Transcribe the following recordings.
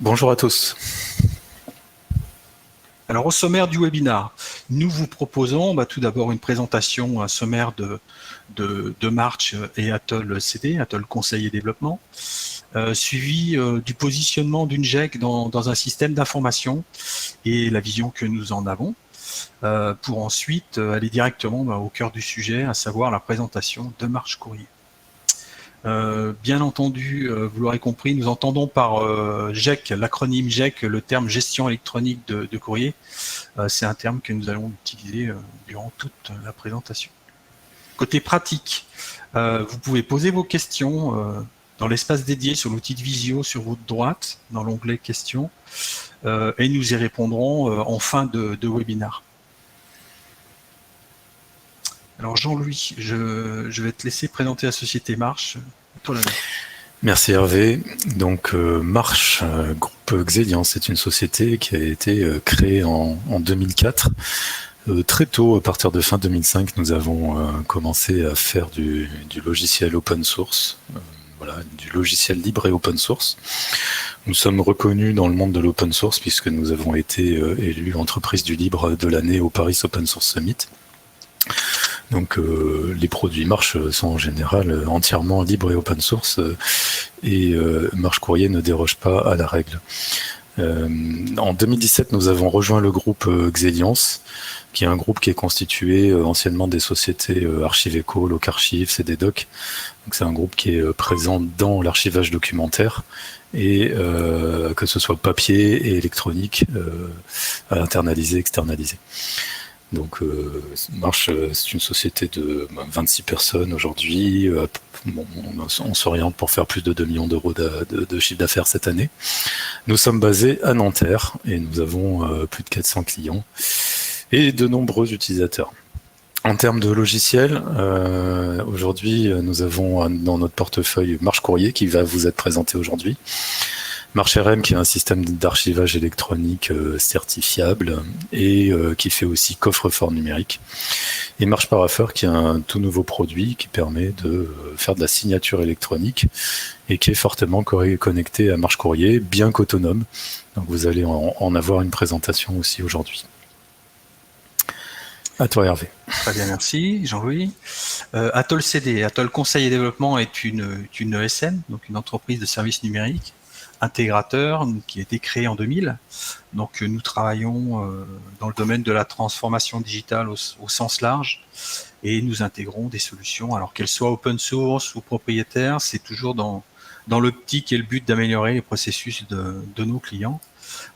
Bonjour à tous. Alors, au sommaire du webinaire, nous vous proposons tout d'abord une présentation, un sommaire de March et Atoll CD, Atoll Conseil et Développement, suivi du positionnement d'une GEC dans un système d'information et la vision que nous en avons, pour ensuite aller directement au cœur du sujet, à savoir la présentation de March Courrier. Bien entendu, vous l'aurez compris, nous entendons par GEC, l'acronyme GEC, le terme gestion électronique de courrier. C'est un terme que nous allons utiliser durant toute la présentation. Côté pratique, vous pouvez poser vos questions dans l'espace dédié sur l'outil de Visio sur votre droite, dans l'onglet questions, et nous y répondrons en fin de webinaire. Alors Jean-Louis, je vais te laisser présenter la société March. Toi l'honneur. Merci Hervé. Donc March, groupe Xelian, c'est une société qui a été créée en 2004. Très tôt, à partir de fin 2005, nous avons commencé à faire du logiciel open source, du logiciel libre et open source. Nous sommes reconnus dans le monde de l'open source puisque nous avons été élus entreprise du libre de l'année au Paris Open Source Summit. Donc les produits March sont en général entièrement libres et open source et March Courrier ne déroge pas à la règle. En 2017, nous avons rejoint le groupe Xeliance, qui est un groupe qui est constitué anciennement des sociétés Archiveco, Locarchive, CDDoc. Donc c'est un groupe qui est présent dans l'archivage documentaire et que ce soit papier et électronique, internalisé, externalisé. Donc March, c'est une société de 26 personnes aujourd'hui. On s'oriente pour faire plus de 2 millions d'euros de chiffre d'affaires cette année. Nous sommes basés à Nanterre et nous avons plus de 400 clients et de nombreux utilisateurs. En termes de logiciels, aujourd'hui, nous avons dans notre portefeuille March Courrier qui va vous être présenté aujourd'hui. March RM qui est un système d'archivage électronique certifiable et qui fait aussi coffre-fort numérique. Et March Parapher qui est un tout nouveau produit qui permet de faire de la signature électronique et qui est fortement connecté à March Courrier, bien qu'autonome. Donc vous allez en avoir une présentation aussi aujourd'hui. À toi Hervé. Très bien, merci Jean-Louis. Atoll CD, Atoll Conseil et Développement est une ESN, donc une entreprise de services numériques, intégrateur, qui a été créé en 2000. Donc nous travaillons dans le domaine de la transformation digitale au sens large et nous intégrons des solutions, alors qu'elles soient open source ou propriétaires, c'est toujours dans l'optique et le but d'améliorer les processus de nos clients.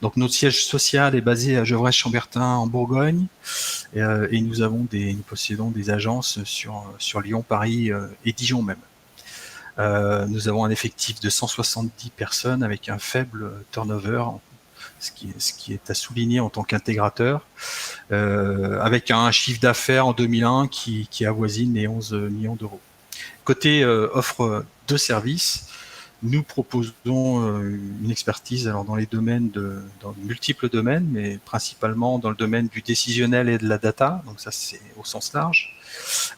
Donc notre siège social est basé à Gevrey-Chambertin en Bourgogne et nous possédons des agences sur Lyon, Paris et Dijon même. Nous avons un effectif de 170 personnes avec un faible turnover, ce qui est à souligner en tant qu'intégrateur, avec un chiffre d'affaires en 2001 qui avoisine les 11 millions d'euros. Côté offre de services, nous proposons une expertise dans dans multiples domaines, mais principalement dans le domaine du décisionnel et de la data, donc ça c'est au sens large.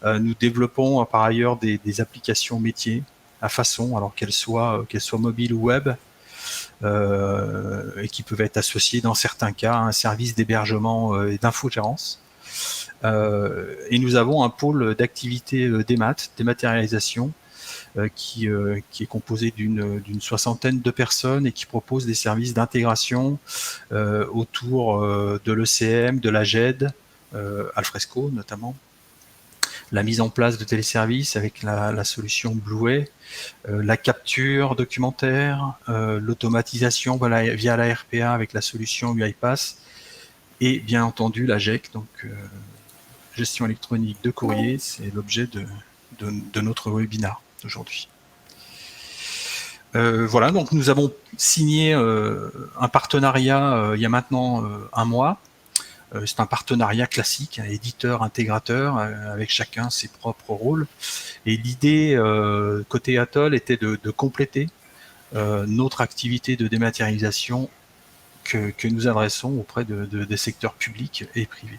Nous développons par ailleurs des applications métiers à façon, alors qu'elles soient mobiles ou web, et qui peuvent être associées dans certains cas à un service d'hébergement et d'infogérance. Et nous avons un pôle d'activité dématérialisation, qui est composé d'une soixantaine de personnes et qui propose des services d'intégration autour de l'ECM, de la GED, Alfresco notamment, la mise en place de téléservices avec la solution Blueway, la capture documentaire, l'automatisation via la RPA avec la solution UiPath, et bien entendu la GEC, donc gestion électronique de courrier, c'est l'objet de notre webinaire d'aujourd'hui. Voilà, donc nous avons signé un partenariat il y a maintenant un mois. C'est un partenariat classique, éditeur-intégrateur, avec chacun ses propres rôles. Et l'idée, côté Atoll, était de compléter notre activité de dématérialisation que nous adressons auprès des secteurs publics et privés.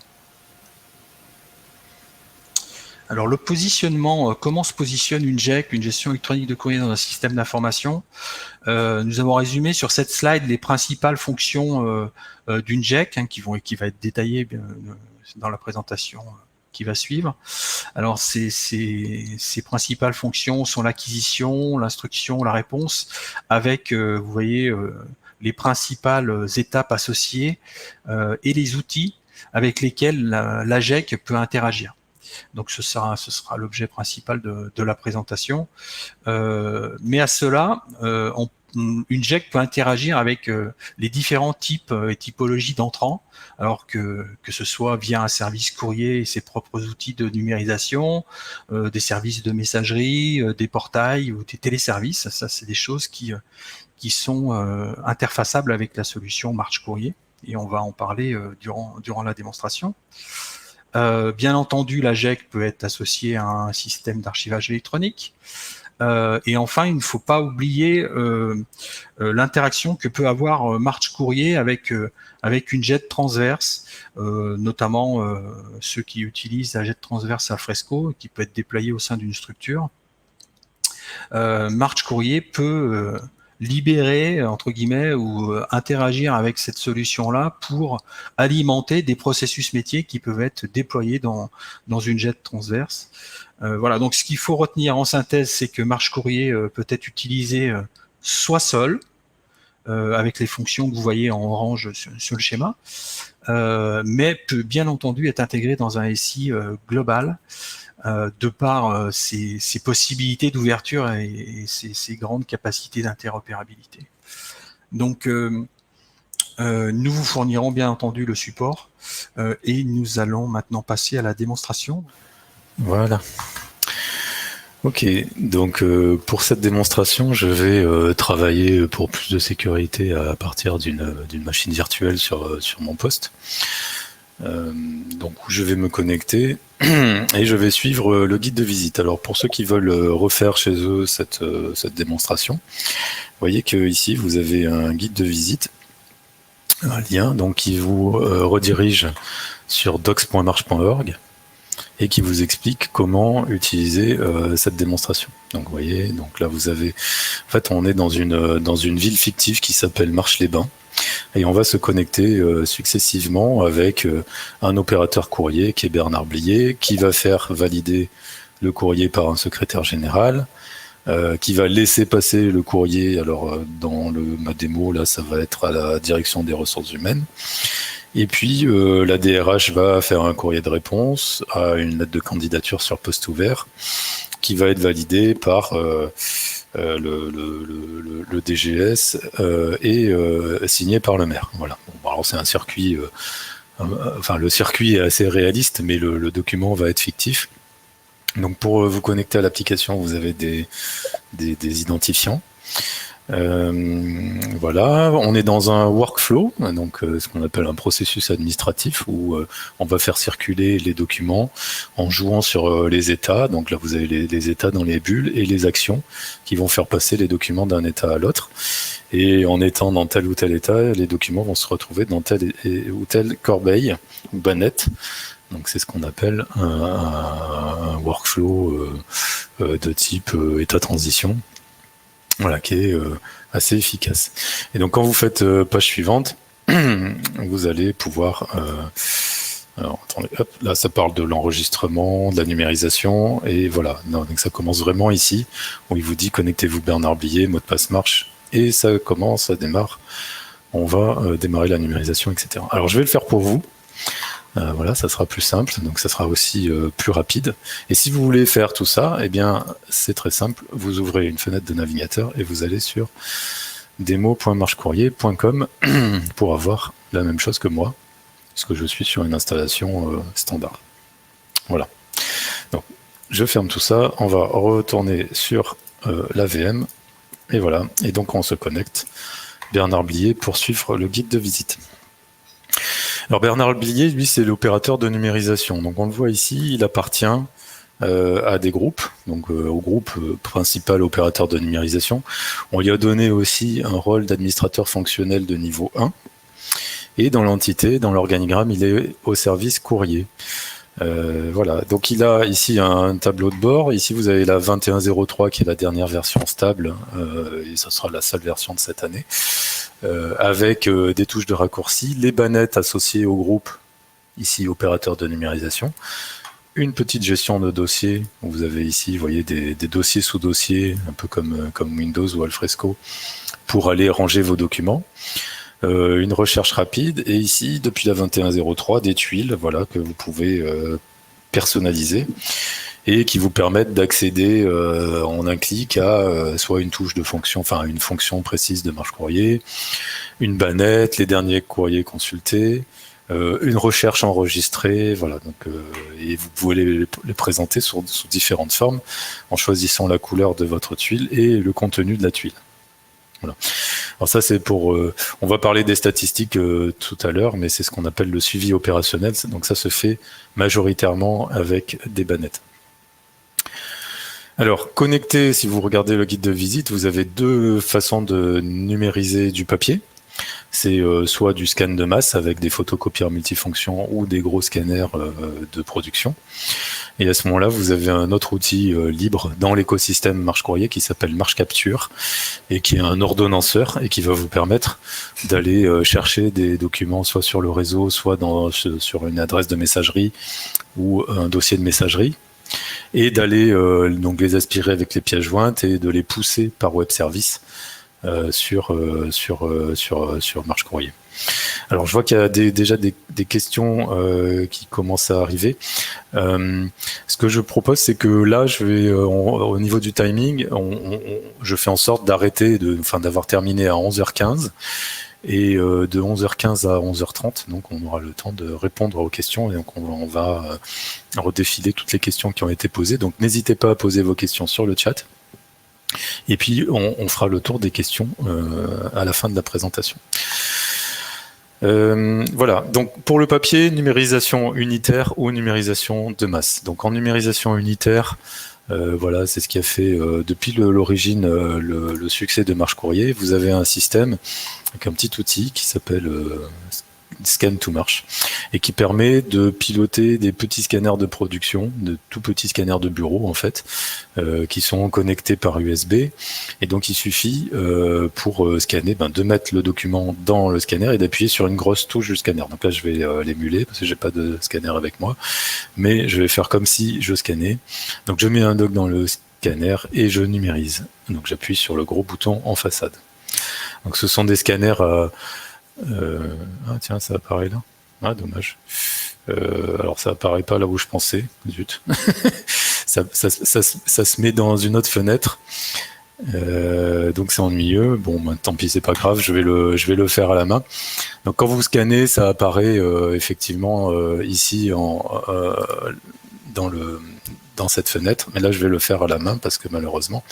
Alors le positionnement, comment se positionne une GEC, une gestion électronique de courrier dans un système d'information? Nous avons résumé sur cette slide les principales fonctions d'une GEC qui va être détaillée dans la présentation qui va suivre. Alors ces principales fonctions sont l'acquisition, l'instruction, la réponse, avec, vous voyez, les principales étapes associées et les outils avec lesquels la GEC peut interagir. Donc ce sera l'objet principal de la présentation. Mais à cela, une GEC peut interagir avec les différents types et typologies d'entrants, alors que ce soit via un service courrier et ses propres outils de numérisation, des services de messagerie, des portails ou des téléservices. Ça, c'est des choses qui sont interfaçables avec la solution Marche Courrier, et on va en parler durant la démonstration. Bien entendu, la GEC peut être associée à un système d'archivage électronique. Et enfin, il ne faut pas oublier l'interaction que peut avoir Marche Courrier avec une jet transverse, notamment ceux qui utilisent la jet transverse Alfresco, qui peut être déployée au sein d'une structure. Marche Courrier peut libérer, entre guillemets, ou interagir avec cette solution-là pour alimenter des processus métiers qui peuvent être déployés dans une jet transverse. Voilà, donc ce qu'il faut retenir en synthèse, c'est que Marche Courrier peut être utilisé soit seul, avec les fonctions que vous voyez en orange sur le schéma, mais peut bien entendu être intégré dans un SI global, de par ses possibilités d'ouverture et ses grandes capacités d'interopérabilité. Donc, nous vous fournirons bien entendu le support et nous allons maintenant passer à la démonstration. Voilà. Ok, donc pour cette démonstration, je vais travailler pour plus de sécurité à partir d'une machine virtuelle sur mon poste. Donc je vais me connecter et je vais suivre le guide de visite. Alors pour ceux qui veulent refaire chez eux cette démonstration, vous voyez que ici vous avez un guide de visite, un lien donc qui vous redirige sur docs.marche.org et qui vous explique comment utiliser cette démonstration. Donc vous voyez, donc là vous avez, en fait on est dans une ville fictive qui s'appelle Marche-les-Bains. Et on va se connecter successivement avec un opérateur courrier qui est Bernard Blier, qui va faire valider le courrier par un secrétaire général, qui va laisser passer le courrier. Alors dans ma démo, là, ça va être à la direction des ressources humaines. Et puis la DRH va faire un courrier de réponse à une lettre de candidature sur poste ouvert, qui va être validée par le DGS et signé par le maire. Voilà. Bon, alors c'est un circuit, enfin le circuit est assez réaliste, mais le document va être fictif. Donc pour vous connecter à l'application, vous avez des identifiants. Voilà, on est dans un workflow, donc ce qu'on appelle un processus administratif où on va faire circuler les documents en jouant sur les états. Donc là, vous avez les états dans les bulles et les actions qui vont faire passer les documents d'un état à l'autre. Et en étant dans tel ou tel état, les documents vont se retrouver dans telle ou telle corbeille ou bannette. Donc c'est ce qu'on appelle un workflow de type état transition. Voilà, qui est assez efficace. Et donc quand vous faites page suivante, vous allez pouvoir... alors attendez, hop, là ça parle de l'enregistrement, de la numérisation, et voilà. Non, donc ça commence vraiment ici, où il vous dit connectez-vous Bernard Blier, mot de passe marche, et ça commence, ça démarre. On va démarrer la numérisation, etc. Alors je vais le faire pour vous. Voilà, ça sera plus simple, donc ça sera aussi plus rapide. Et si vous voulez faire tout ça, eh bien, c'est très simple. Vous ouvrez une fenêtre de navigateur et vous allez sur demo.marchecourrier.com pour avoir la même chose que moi, puisque je suis sur une installation standard. Voilà. Donc, je ferme tout ça. On va retourner sur la VM. Et voilà. Et donc, on se connecte. Bernard Blier pour suivre le guide de visite. Alors Bernard Blier, lui, c'est l'opérateur de numérisation. Donc on le voit ici, il appartient à des groupes, donc au groupe principal opérateur de numérisation. On lui a donné aussi un rôle d'administrateur fonctionnel de niveau 1. Et dans l'entité, dans l'organigramme, il est au service courrier. Voilà, donc il a ici un tableau de bord. Ici, vous avez la 2103 qui est la dernière version stable, et ça sera la seule version de cette année, avec des touches de raccourci, les bannettes associées au groupe, ici opérateur de numérisation, une petite gestion de dossiers. Vous avez ici, vous voyez, des dossiers sous dossiers, un peu comme Windows ou Alfresco, pour aller ranger vos documents. Une recherche rapide, et ici, depuis la 2103, des tuiles, voilà, que vous pouvez personnaliser et qui vous permettent d'accéder en un clic à soit une touche de fonction, enfin une fonction précise de marche courrier, une bannette, les derniers courriers consultés, une recherche enregistrée, voilà. Donc, et vous pouvez les présenter sous différentes formes en choisissant la couleur de votre tuile et le contenu de la tuile. Voilà. Alors ça, c'est pour... on va parler des statistiques tout à l'heure, mais c'est ce qu'on appelle le suivi opérationnel. Donc ça se fait majoritairement avec des bannettes. Alors, connecter, si vous regardez le guide de visite, vous avez deux façons de numériser du papier. C'est soit du scan de masse avec des photocopieurs multifonctions ou des gros scanners de production. Et à ce moment-là, vous avez un autre outil libre dans l'écosystème Marche Courrier qui s'appelle Marche Capture et qui est un ordonnanceur et qui va vous permettre d'aller chercher des documents soit sur le réseau, soit sur une adresse de messagerie ou un dossier de messagerie, et d'aller donc les aspirer avec les pièces jointes et de les pousser par web service sur Marche Courrier. Alors je vois qu'il y a déjà des questions qui commencent à arriver. Ce que je propose, c'est que là, je vais au niveau du timing, je fais en sorte d'arrêter, d'avoir terminé à 11h15 et de 11h15 à 11h30. Donc on aura le temps de répondre aux questions et donc on va redéfiler toutes les questions qui ont été posées. Donc n'hésitez pas à poser vos questions sur le chat. Et puis on fera le tour des questions à la fin de la présentation. Voilà, donc pour le papier, numérisation unitaire ou numérisation de masse. Donc en numérisation unitaire, voilà, c'est ce qui a fait depuis l'origine le succès de Marche Courrier. Vous avez un système avec un petit outil qui s'appelle Scan to Marche et qui permet de piloter des petits scanners de production, de tout petits scanners de bureau en fait, qui sont connectés par USB. Et donc il suffit pour scanner de mettre le document dans le scanner et d'appuyer sur une grosse touche du scanner. Donc là je vais l'émuler parce que j'ai pas de scanner avec moi, mais je vais faire comme si je scannais. Donc je mets un doc dans le scanner et je numérise. Donc j'appuie sur le gros bouton en façade. Donc ce sont des scanners ah tiens, ça apparaît là. Ah dommage. Alors ça apparaît pas là où je pensais. Zut. ça se met dans une autre fenêtre. Donc c'est ennuyeux. Bon, tant pis, c'est pas grave. Je vais le faire à la main. Donc quand vous scannez, ça apparaît effectivement ici dans cette fenêtre. Mais là, je vais le faire à la main parce que malheureusement.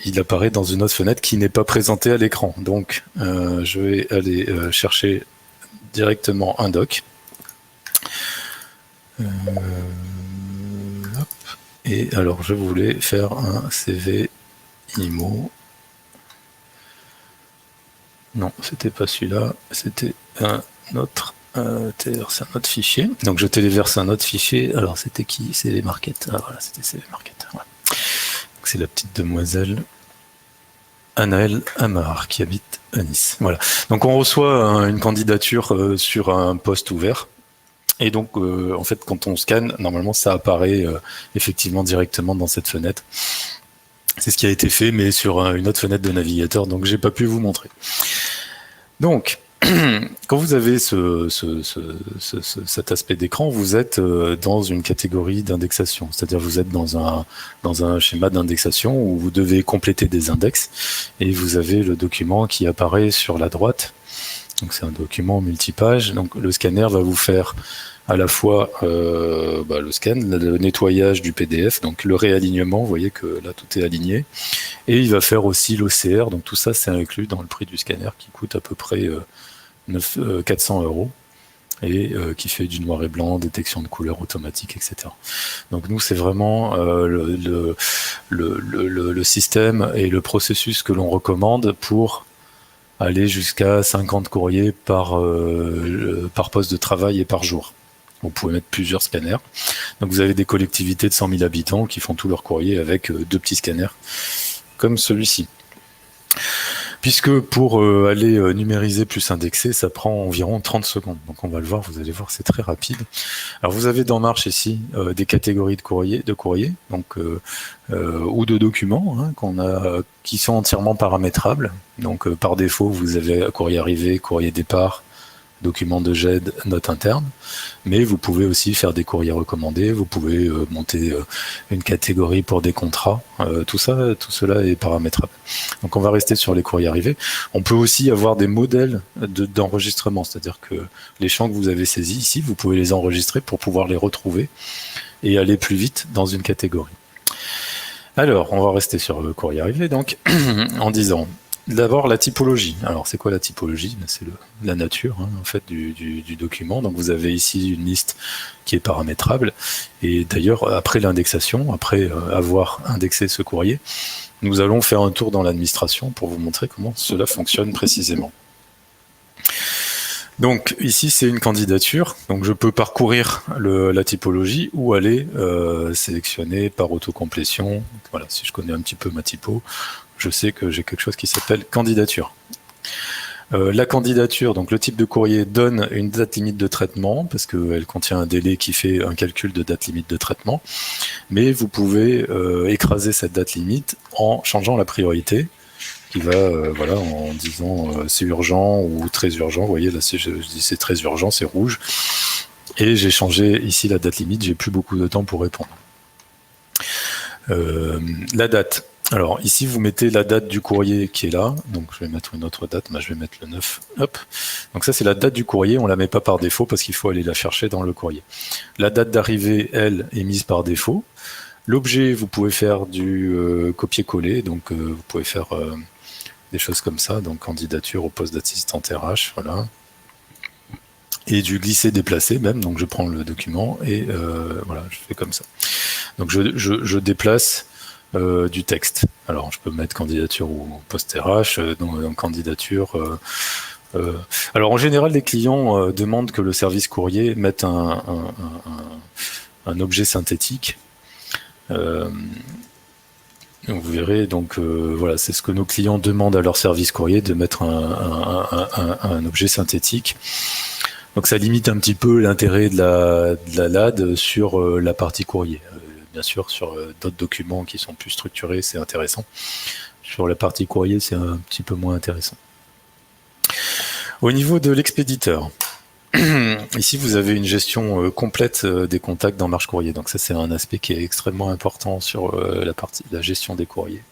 Il apparaît dans une autre fenêtre qui n'est pas présentée à l'écran. Donc, je vais aller chercher directement un doc. Et alors, je voulais faire un CV IMO. Non, c'était pas celui-là, c'était un autre. C'est un autre fichier. Donc, je téléverse un autre fichier. Alors, c'était qui? CV Market. Ah voilà, c'était CV Market. Ouais. C'est la petite demoiselle Anaëlle Amar qui habite à Nice. Voilà. Donc on reçoit une candidature sur un poste ouvert. Et donc en fait quand on scanne, normalement ça apparaît effectivement directement dans cette fenêtre. C'est ce qui a été fait, mais sur une autre fenêtre de navigateur, donc j'ai pas pu vous montrer. Donc quand vous avez cet aspect d'écran, vous êtes dans une catégorie d'indexation, c'est-à-dire vous êtes dans un schéma d'indexation où vous devez compléter des index et vous avez le document qui apparaît sur la droite. Donc c'est un document multipage. Donc le scanner va vous faire à la fois le scan, le nettoyage du PDF, donc le réalignement, vous voyez que là tout est aligné, et il va faire aussi l'OCR, donc tout ça c'est inclus dans le prix du scanner qui coûte à peu près 400 € et qui fait du noir et blanc, détection de couleurs automatique, etc. Donc nous c'est vraiment le système et le processus que l'on recommande pour aller jusqu'à 50 courriers par poste de travail et par jour. Vous pouvez mettre plusieurs scanners. Donc vous avez des collectivités de 100 000 habitants qui font tout leur courrier avec 2 petits scanners comme celui-ci. Puisque pour aller numériser plus indexer, ça prend environ 30 secondes. Donc on va le voir, vous allez voir, c'est très rapide. Alors vous avez dans Marche ici des catégories de courrier donc, ou de documents qui sont entièrement paramétrables. Donc par défaut, vous avez courrier arrivé, courrier départ, document de GED, note interne, mais vous pouvez aussi faire des courriers recommandés, vous pouvez monter une catégorie pour des contrats, tout cela est paramétrable. Donc on va rester sur les courriers arrivés. On peut aussi avoir des modèles d'enregistrement, c'est-à-dire que les champs que vous avez saisis ici, vous pouvez les enregistrer pour pouvoir les retrouver et aller plus vite dans une catégorie. Alors, on va rester sur le courrier arrivé, donc, en disant... D'abord, la typologie. Alors, c'est quoi la typologie? C'est la nature en fait, du document. Donc, vous avez ici une liste qui est paramétrable. Et d'ailleurs, après l'indexation, après avoir indexé ce courrier, nous allons faire un tour dans l'administration pour vous montrer comment cela fonctionne précisément. Donc, ici, c'est une candidature. Donc, je peux parcourir la typologie ou aller sélectionner par autocomplétion. Voilà, si je connais un petit peu ma typo, je sais que j'ai quelque chose qui s'appelle candidature. La candidature, donc le type de courrier, donne une date limite de traitement, parce qu'elle contient un délai qui fait un calcul de date limite de traitement, mais vous pouvez écraser cette date limite en changeant la priorité, qui va, voilà, en disant c'est urgent ou très urgent. Vous voyez, là, je dis c'est très urgent, c'est rouge. Et j'ai changé ici la date limite, j'ai plus beaucoup de temps pour répondre. La date. Alors ici, vous mettez la date du courrier qui est là. Donc je vais mettre une autre date, je vais mettre le 9. Hop. Donc ça, c'est la date du courrier. On ne la met pas par défaut parce qu'il faut aller la chercher dans le courrier. La date d'arrivée, elle, est mise par défaut. L'objet, vous pouvez faire du copier-coller. Donc vous pouvez faire des choses comme ça. Donc candidature au poste d'assistante RH. Voilà. Et du glisser-déplacer même. Donc je prends le document et voilà, je fais comme ça. Donc je déplace du texte. Alors je peux mettre candidature ou poste RH, dans candidature. Alors en général, les clients demandent que le service courrier mette un objet synthétique. Vous verrez, donc voilà, c'est ce que nos clients demandent à leur service courrier, de mettre un objet synthétique. Donc ça limite un petit peu l'intérêt de la LAD sur la partie courrier. Bien sûr, sur d'autres documents qui sont plus structurés, c'est intéressant. Sur la partie courrier, c'est un petit peu moins intéressant. Au niveau de l'expéditeur, ici, vous avez une gestion complète des contacts dans Marche Courrier. Donc ça, c'est un aspect qui est extrêmement important sur la gestion des courriers.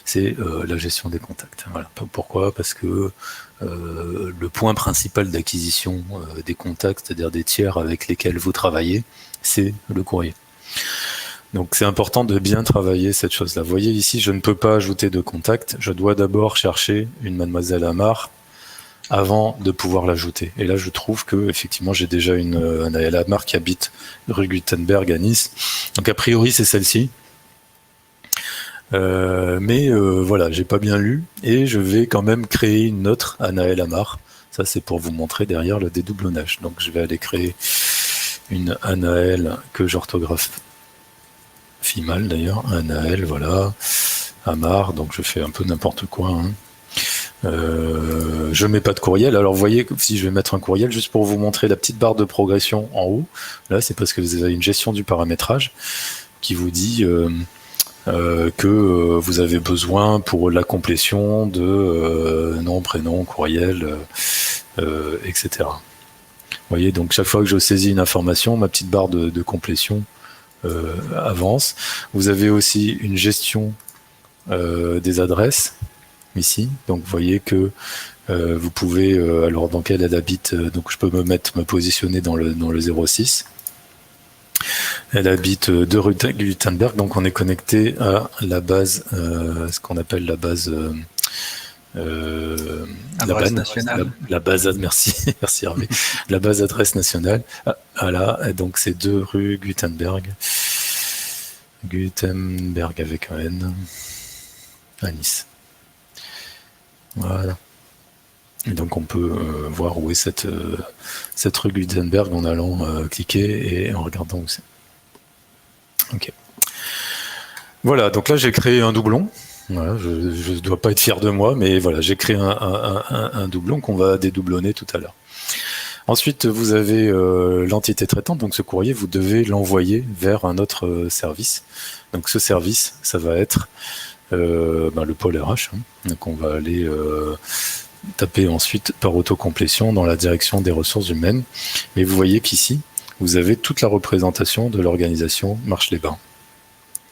C'est la gestion des contacts. Voilà. Pourquoi? Parce que le point principal d'acquisition des contacts, c'est-à-dire des tiers avec lesquels vous travaillez, c'est le courrier. Donc c'est important de bien travailler cette chose-là. Vous voyez ici, je ne peux pas ajouter de contact. Je dois d'abord chercher une mademoiselle Amar avant de pouvoir l'ajouter. Et là, je trouve que effectivement, j'ai déjà une Anaëlle Amar qui habite rue Gutenberg à Nice. Donc a priori, c'est celle-ci. Mais voilà, j'ai pas bien lu et je vais quand même créer une autre Anaëlle Amar. Ça, c'est pour vous montrer derrière le dédoublonnage. Donc je vais aller créer une Anaëlle que j'orthographe mal d'ailleurs, Anaëlle, voilà, Amar, donc je fais un peu n'importe quoi. Je mets pas de courriel. Alors vous voyez, si je vais mettre un courriel, juste pour vous montrer la petite barre de progression en haut, là c'est parce que vous avez une gestion du paramétrage qui vous dit que vous avez besoin pour la complétion de nom, prénom, courriel, etc. Vous voyez, donc chaque fois que je saisis une information, ma petite barre de complétion avance. Vous avez aussi une gestion des adresses ici. Donc vous voyez que vous pouvez, alors dans quelle elle habite, donc je peux me positionner dans le 06. Elle habite de rue Gutenberg, donc on est connecté à la base, ce qu'on appelle la base nationale. La base, merci, merci Hervé. La base adresse nationale. Voilà, donc c'est 2 rue Gutenberg. Gutenberg avec un N. À Nice. Voilà. Et donc on peut voir où est cette rue Gutenberg en allant cliquer et en regardant où c'est. Ok. Voilà, donc là j'ai créé un doublon. Voilà, je ne dois pas être fier de moi, mais voilà, j'ai créé un doublon qu'on va dédoublonner tout à l'heure. Ensuite, vous avez l'entité traitante, donc ce courrier, vous devez l'envoyer vers un autre service. Donc ce service, ça va être le pôle RH. Donc on va aller taper ensuite par autocomplétion dans la direction des ressources humaines. Mais vous voyez qu'ici, vous avez toute la représentation de l'organisation Marche-les-Bains.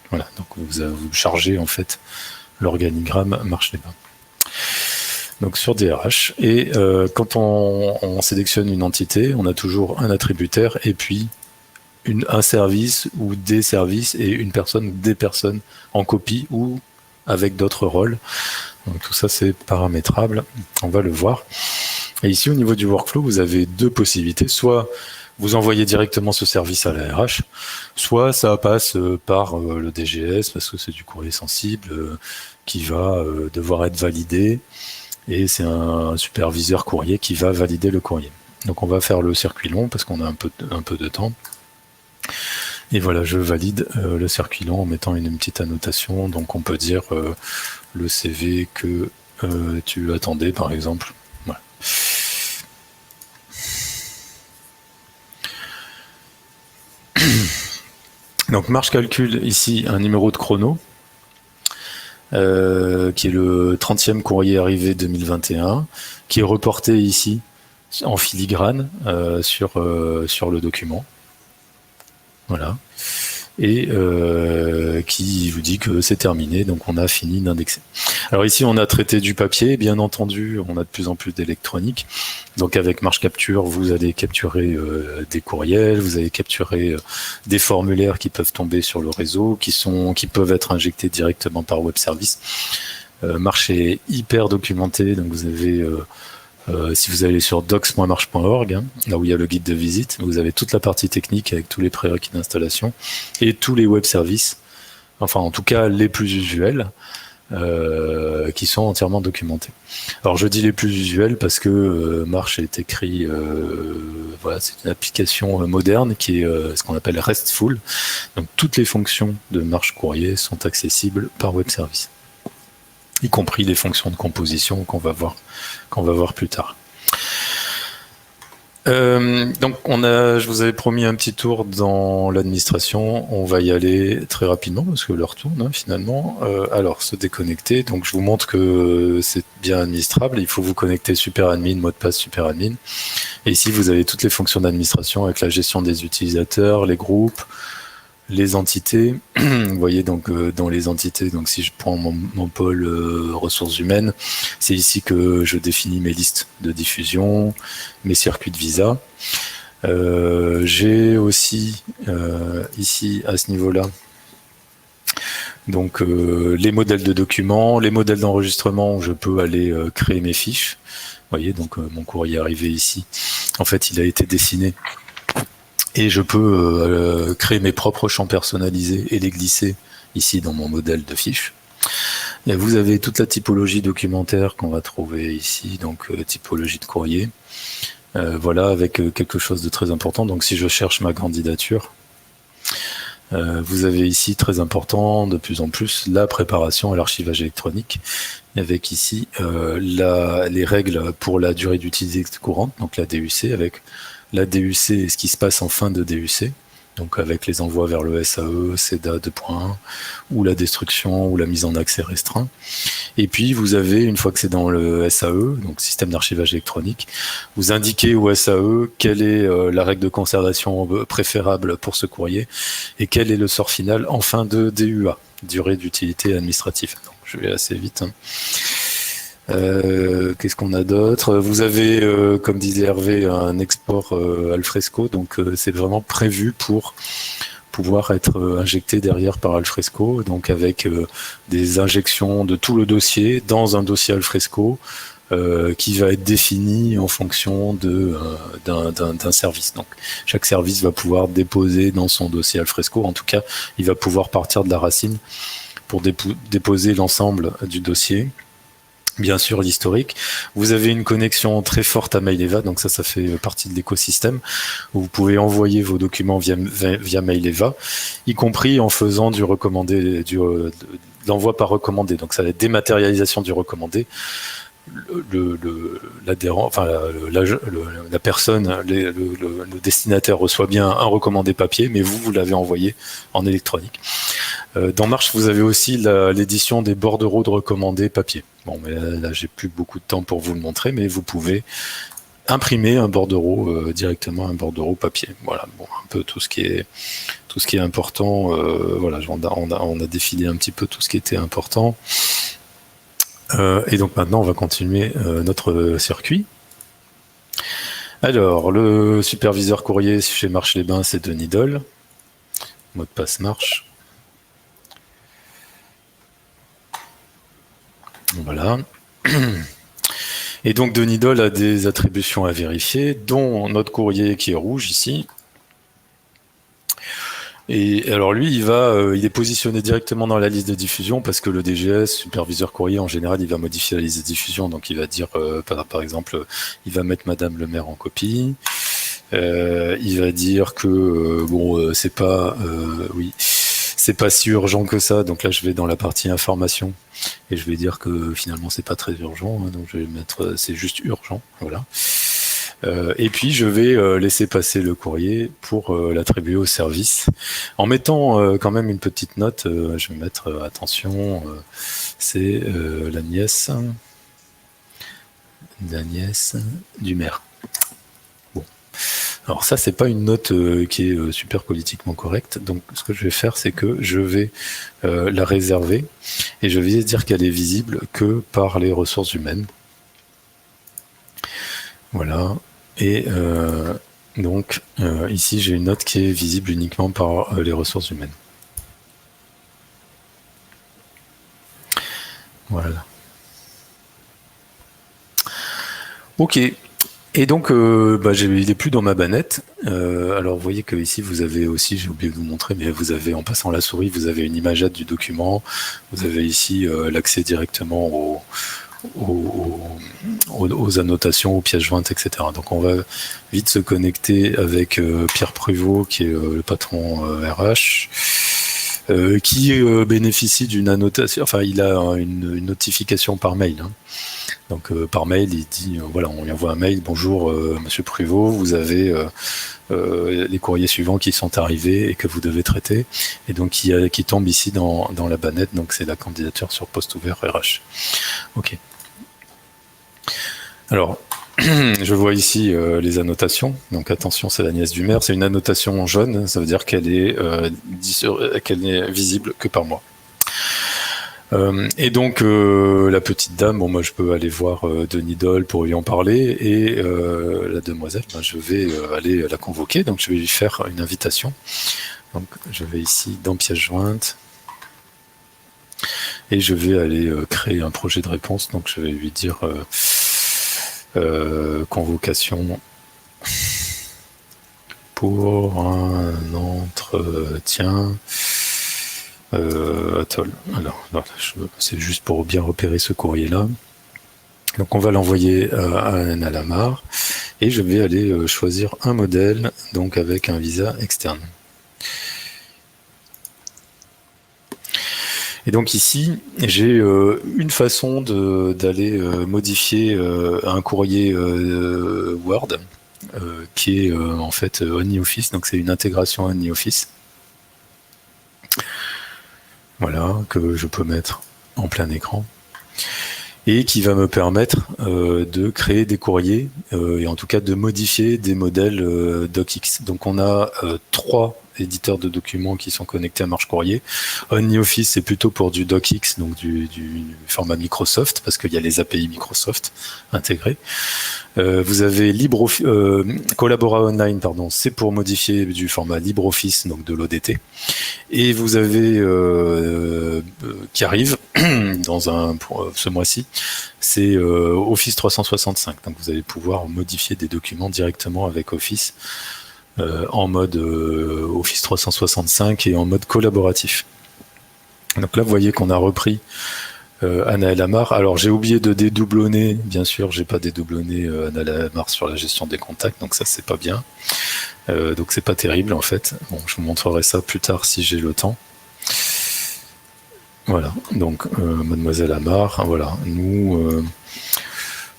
Voilà, donc vous chargez en fait l'organigramme Marche-les-Bains. Donc sur DRH, et quand on sélectionne une entité, on a toujours un attributaire et puis un service ou des services et une personne ou des personnes en copie ou avec d'autres rôles. Donc tout ça c'est paramétrable, on va le voir. Et ici au niveau du workflow, vous avez deux possibilités, soit vous envoyez directement ce service à la RH, soit ça passe par le DGS parce que c'est du courrier sensible qui va devoir être validé. Et c'est un superviseur courrier qui va valider le courrier. Donc on va faire le circuit long parce qu'on a un peu de temps. Et voilà, je valide le circuit long en mettant une petite annotation. Donc on peut dire le CV que tu attendais, par exemple. Voilà. Donc Marche calcule ici un numéro de chrono. Qui est le 30e courrier arrivé 2021, qui est reporté ici en filigrane sur le document. Voilà. Et qui vous dit que c'est terminé, donc on a fini d'indexer. Alors ici, on a traité du papier, bien entendu, on a de plus en plus d'électronique. Donc avec Marche Capture, vous allez capturer des courriels, vous allez capturer des formulaires qui peuvent tomber sur le réseau, qui peuvent être injectés directement par web service. Marche est hyper documenté, donc vous avez si vous allez sur docs.marche.org, là où il y a le guide de visite, vous avez toute la partie technique avec tous les prérequis d'installation et tous les web services, enfin en tout cas les plus usuels, qui sont entièrement documentés. Alors je dis les plus usuels parce que Marche est écrit, voilà, c'est une application moderne qui est ce qu'on appelle RESTful, donc toutes les fonctions de Marche Courrier sont accessibles par web service, y compris les fonctions de composition qu'on va voir plus tard. Donc je vous avais promis un petit tour dans l'administration, on va y aller très rapidement parce que l'heure tourne finalement. Alors se déconnecter, donc je vous montre que c'est bien administrable, il faut vous connecter super admin, mot de passe super admin. Et ici vous avez toutes les fonctions d'administration avec la gestion des utilisateurs, les groupes, les entités. Vous voyez donc dans les entités, donc si je prends mon pôle ressources humaines, c'est ici que je définis mes listes de diffusion, mes circuits de visa. J'ai aussi ici à ce niveau-là donc les modèles de documents, les modèles d'enregistrement où je peux aller créer mes fiches. Vous voyez donc mon courrier arrivé ici. En fait, il a été dessiné. Et je peux créer mes propres champs personnalisés et les glisser ici dans mon modèle de fiche. Et vous avez toute la typologie documentaire qu'on va trouver ici, donc typologie de courrier. Voilà, avec quelque chose de très important. Donc si je cherche ma candidature, vous avez ici, très important, de plus en plus, la préparation à l'archivage électronique, avec ici les règles pour la durée d'utilisation courante, donc la DUC, avec la DUC et ce qui se passe en fin de DUC, donc avec les envois vers le SAE, CEDA 2.1, ou la destruction, ou la mise en accès restreint. Et puis vous avez, une fois que c'est dans le SAE, donc système d'archivage électronique, vous indiquez au SAE quelle est la règle de conservation préférable pour ce courrier, et quel est le sort final en fin de DUA, durée d'utilité administrative. Donc, je vais assez vite. Qu'est-ce qu'on a d'autre? Vous avez, comme disait Hervé, un export Alfresco, donc c'est vraiment prévu pour pouvoir être injecté derrière par Alfresco, donc avec des injections de tout le dossier dans un dossier Alfresco qui va être défini en fonction d'un service. Donc chaque service va pouvoir déposer dans son dossier Alfresco, en tout cas il va pouvoir partir de la racine pour déposer l'ensemble du dossier. bien sûr l'historique. Vous avez une connexion très forte à Maileva, donc ça fait partie de l'écosystème, où vous pouvez envoyer vos documents via Maileva, y compris en faisant du recommandé, de l'envoi par recommandé. Donc ça va être dématérialisation du recommandé. L'adhérent, enfin la personne, le destinataire reçoit bien un recommandé papier, mais vous l'avez envoyé en électronique. Dans Marche, vous avez aussi l'édition des bordereaux de recommandés papier. Bon, mais là j'ai plus beaucoup de temps pour vous le montrer, mais vous pouvez imprimer un bordereau directement, un bordereau papier. Voilà, bon, un peu tout ce qui est important. Voilà, on a défilé un petit peu tout ce qui était important. Et donc maintenant, on va continuer notre circuit. Alors, le superviseur courrier chez Marche-les-Bains, c'est Denis Doll. Mot de passe Marche. Voilà. Et donc, Denis Doll a des attributions à vérifier, dont notre courrier qui est rouge ici. Et alors lui, il est positionné directement dans la liste de diffusion parce que le DGS, superviseur courrier, en général, il va modifier la liste de diffusion. Donc il va dire, par exemple, il va mettre Madame le maire en copie. Il va dire que c'est pas, c'est pas si urgent que ça. Donc là, je vais dans la partie information et je vais dire que finalement, c'est pas très urgent. Hein, donc je vais mettre, c'est juste urgent. Voilà. Et puis je vais laisser passer le courrier pour l'attribuer au service. En mettant quand même une petite note, je vais mettre attention, c'est la nièce du maire. Bon. Alors ça, c'est pas une note qui est super politiquement correcte. Donc ce que je vais faire, c'est que je vais la réserver et je vais dire qu'elle est visible que par les ressources humaines. Voilà. Et donc, ici, j'ai une note qui est visible uniquement par les ressources humaines. Voilà. Ok. Et donc, il n'est plus dans ma bannette. Alors, vous voyez que ici, vous avez aussi, j'ai oublié de vous montrer, mais vous avez, en passant la souris, vous avez une image du document. Vous avez ici l'accès directement aux annotations, aux pièces jointes, etc. Donc on va vite se connecter avec Pierre Pruvot, qui est le patron RH, qui bénéficie d'une annotation, enfin il a une notification par mail. Hein. Donc par mail, il dit, voilà, on lui envoie un mail, bonjour Monsieur Pruvot, vous avez les courriers suivants qui sont arrivés et que vous devez traiter, et donc qui tombe ici dans la bannette, donc c'est la candidature sur poste ouvert RH. Ok. Alors, je vois ici les annotations. Donc attention, c'est la nièce du maire. C'est une annotation jaune, ça veut dire qu'elle est visible que par moi. Et donc la petite dame, bon moi je peux aller voir Denis Doll pour lui en parler, et la demoiselle, je vais aller la convoquer, donc je vais lui faire une invitation. Donc je vais ici dans pièce jointe et je vais aller créer un projet de réponse. Donc je vais lui dire convocation pour un entretien Atoll. Alors, c'est juste pour bien repérer ce courrier-là. Donc on va l'envoyer à Anna Lamar et je vais aller choisir un modèle, donc avec un visa externe. Et donc ici, j'ai une façon d'aller modifier un courrier Word qui est en fait OnlyOffice, donc c'est une intégration OnlyOffice. Voilà, que je peux mettre en plein écran et qui va me permettre de créer des courriers et en tout cas de modifier des modèles DocX. Donc on a 3 éditeurs de documents qui sont connectés à Marche Courrier. OnlyOffice, c'est plutôt pour du DocX, donc du format Microsoft, parce qu'il y a les API Microsoft intégrés. Vous avez Collabora Online, pardon, c'est pour modifier du format LibreOffice, donc de l'ODT. Et vous avez qui arrive pour ce mois-ci, c'est Office 365. Donc vous allez pouvoir modifier des documents directement avec Office en mode Office 365 et en mode collaboratif. Donc là, vous voyez qu'on a repris Anaël Amar. Alors j'ai oublié de dédoublonner, bien sûr, j'ai pas dédoublonné Anaël Amar sur la gestion des contacts, donc ça c'est pas bien. Donc c'est pas terrible en fait. Bon, je vous montrerai ça plus tard si j'ai le temps. Voilà, donc Mademoiselle Amar, voilà, nous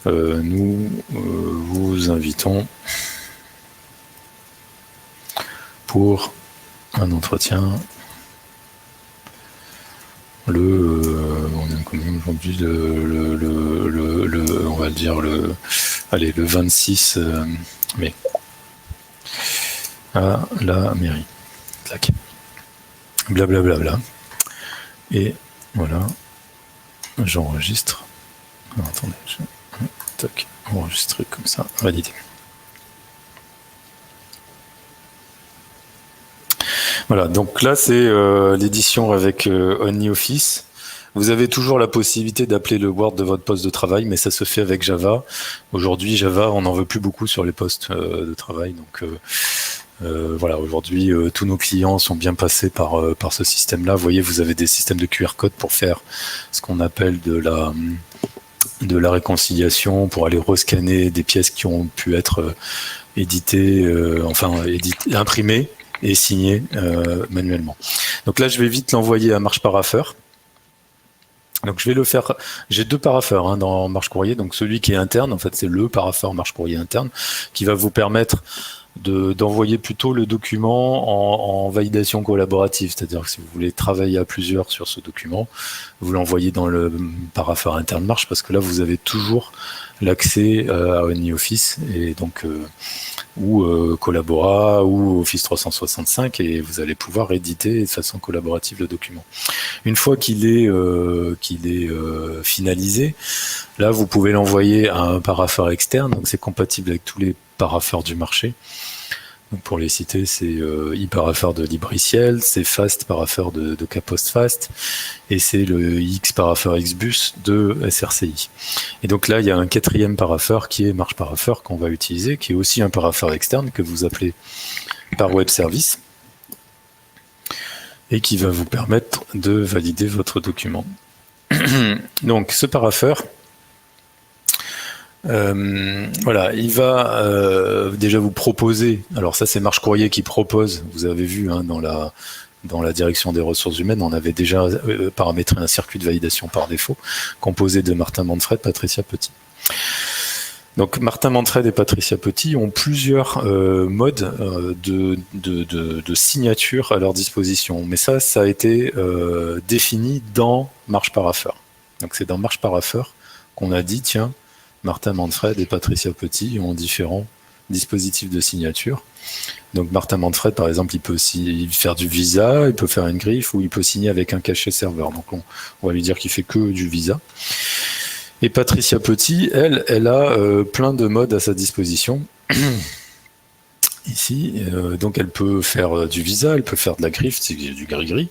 vous invitons pour un entretien. On est combien aujourd'hui, on va le dire le 26 mai à la mairie. Tac. Blablabla. Bla, bla. Et voilà, j'enregistre. Attendez, tac, enregistrer comme ça, valider. Voilà, donc là c'est l'édition avec OnlyOffice. Vous avez toujours la possibilité d'appeler le Word de votre poste de travail, mais ça se fait avec Java. Aujourd'hui, Java, on n'en veut plus beaucoup sur les postes de travail. Donc voilà, aujourd'hui, tous nos clients sont bien passés par ce système-là. Vous voyez, vous avez des systèmes de QR code pour faire ce qu'on appelle de la réconciliation, pour aller rescanner des pièces qui ont pu être éditées, imprimées et signé manuellement. Donc là, je vais vite l'envoyer à Marche Paraffeur. Donc je vais le faire. J'ai 2 paraffeurs dans Marche Courrier. Donc celui qui est interne, en fait, c'est le paraffeur Marche Courrier interne, qui va vous permettre d'envoyer plutôt le document en validation collaborative, c'est-à-dire que si vous voulez travailler à plusieurs sur ce document, vous l'envoyez dans le paraffeur interne Marche, parce que là vous avez toujours l'accès à OnlyOffice et donc ou Collabora ou Office 365, et vous allez pouvoir éditer de façon collaborative le document. Une fois qu'il est finalisé, là vous pouvez l'envoyer à un paraffeur externe, donc c'est compatible avec tous les paraffeurs du marché. Donc pour les citer, c'est iParaffeur de Libriciel, c'est Fast Paraffeur de Capost Fast, et c'est le X Paraffeur Xbus de SRCI. Et donc là, il y a un 4e paraffeur qui est Marche Paraffeur qu'on va utiliser, qui est aussi un paraffeur externe que vous appelez par web service, et qui va vous permettre de valider votre document. Donc ce paraffeur, voilà, il va déjà vous proposer, alors ça c'est Marche Courrier qui propose, vous avez vu dans la direction des ressources humaines, on avait déjà paramétré un circuit de validation par défaut, composé de Martin Manfred, Patricia Petit. Donc Martin Manfred et Patricia Petit ont plusieurs modes de signature à leur disposition, mais ça a été défini dans Marche Paraffeur. Donc c'est dans Marche Paraffeur qu'on a dit, tiens, Martin Manfred et Patricia Petit ont différents dispositifs de signature. Donc Martin Manfred, par exemple, il peut aussi faire du visa, il peut faire une griffe, ou il peut signer avec un cachet serveur. Donc on va lui dire qu'il fait que du visa. Et Patricia Petit, elle a plein de modes à sa disposition. Ici, donc elle peut faire du visa, elle peut faire de la griffe, c'est du gris-gris.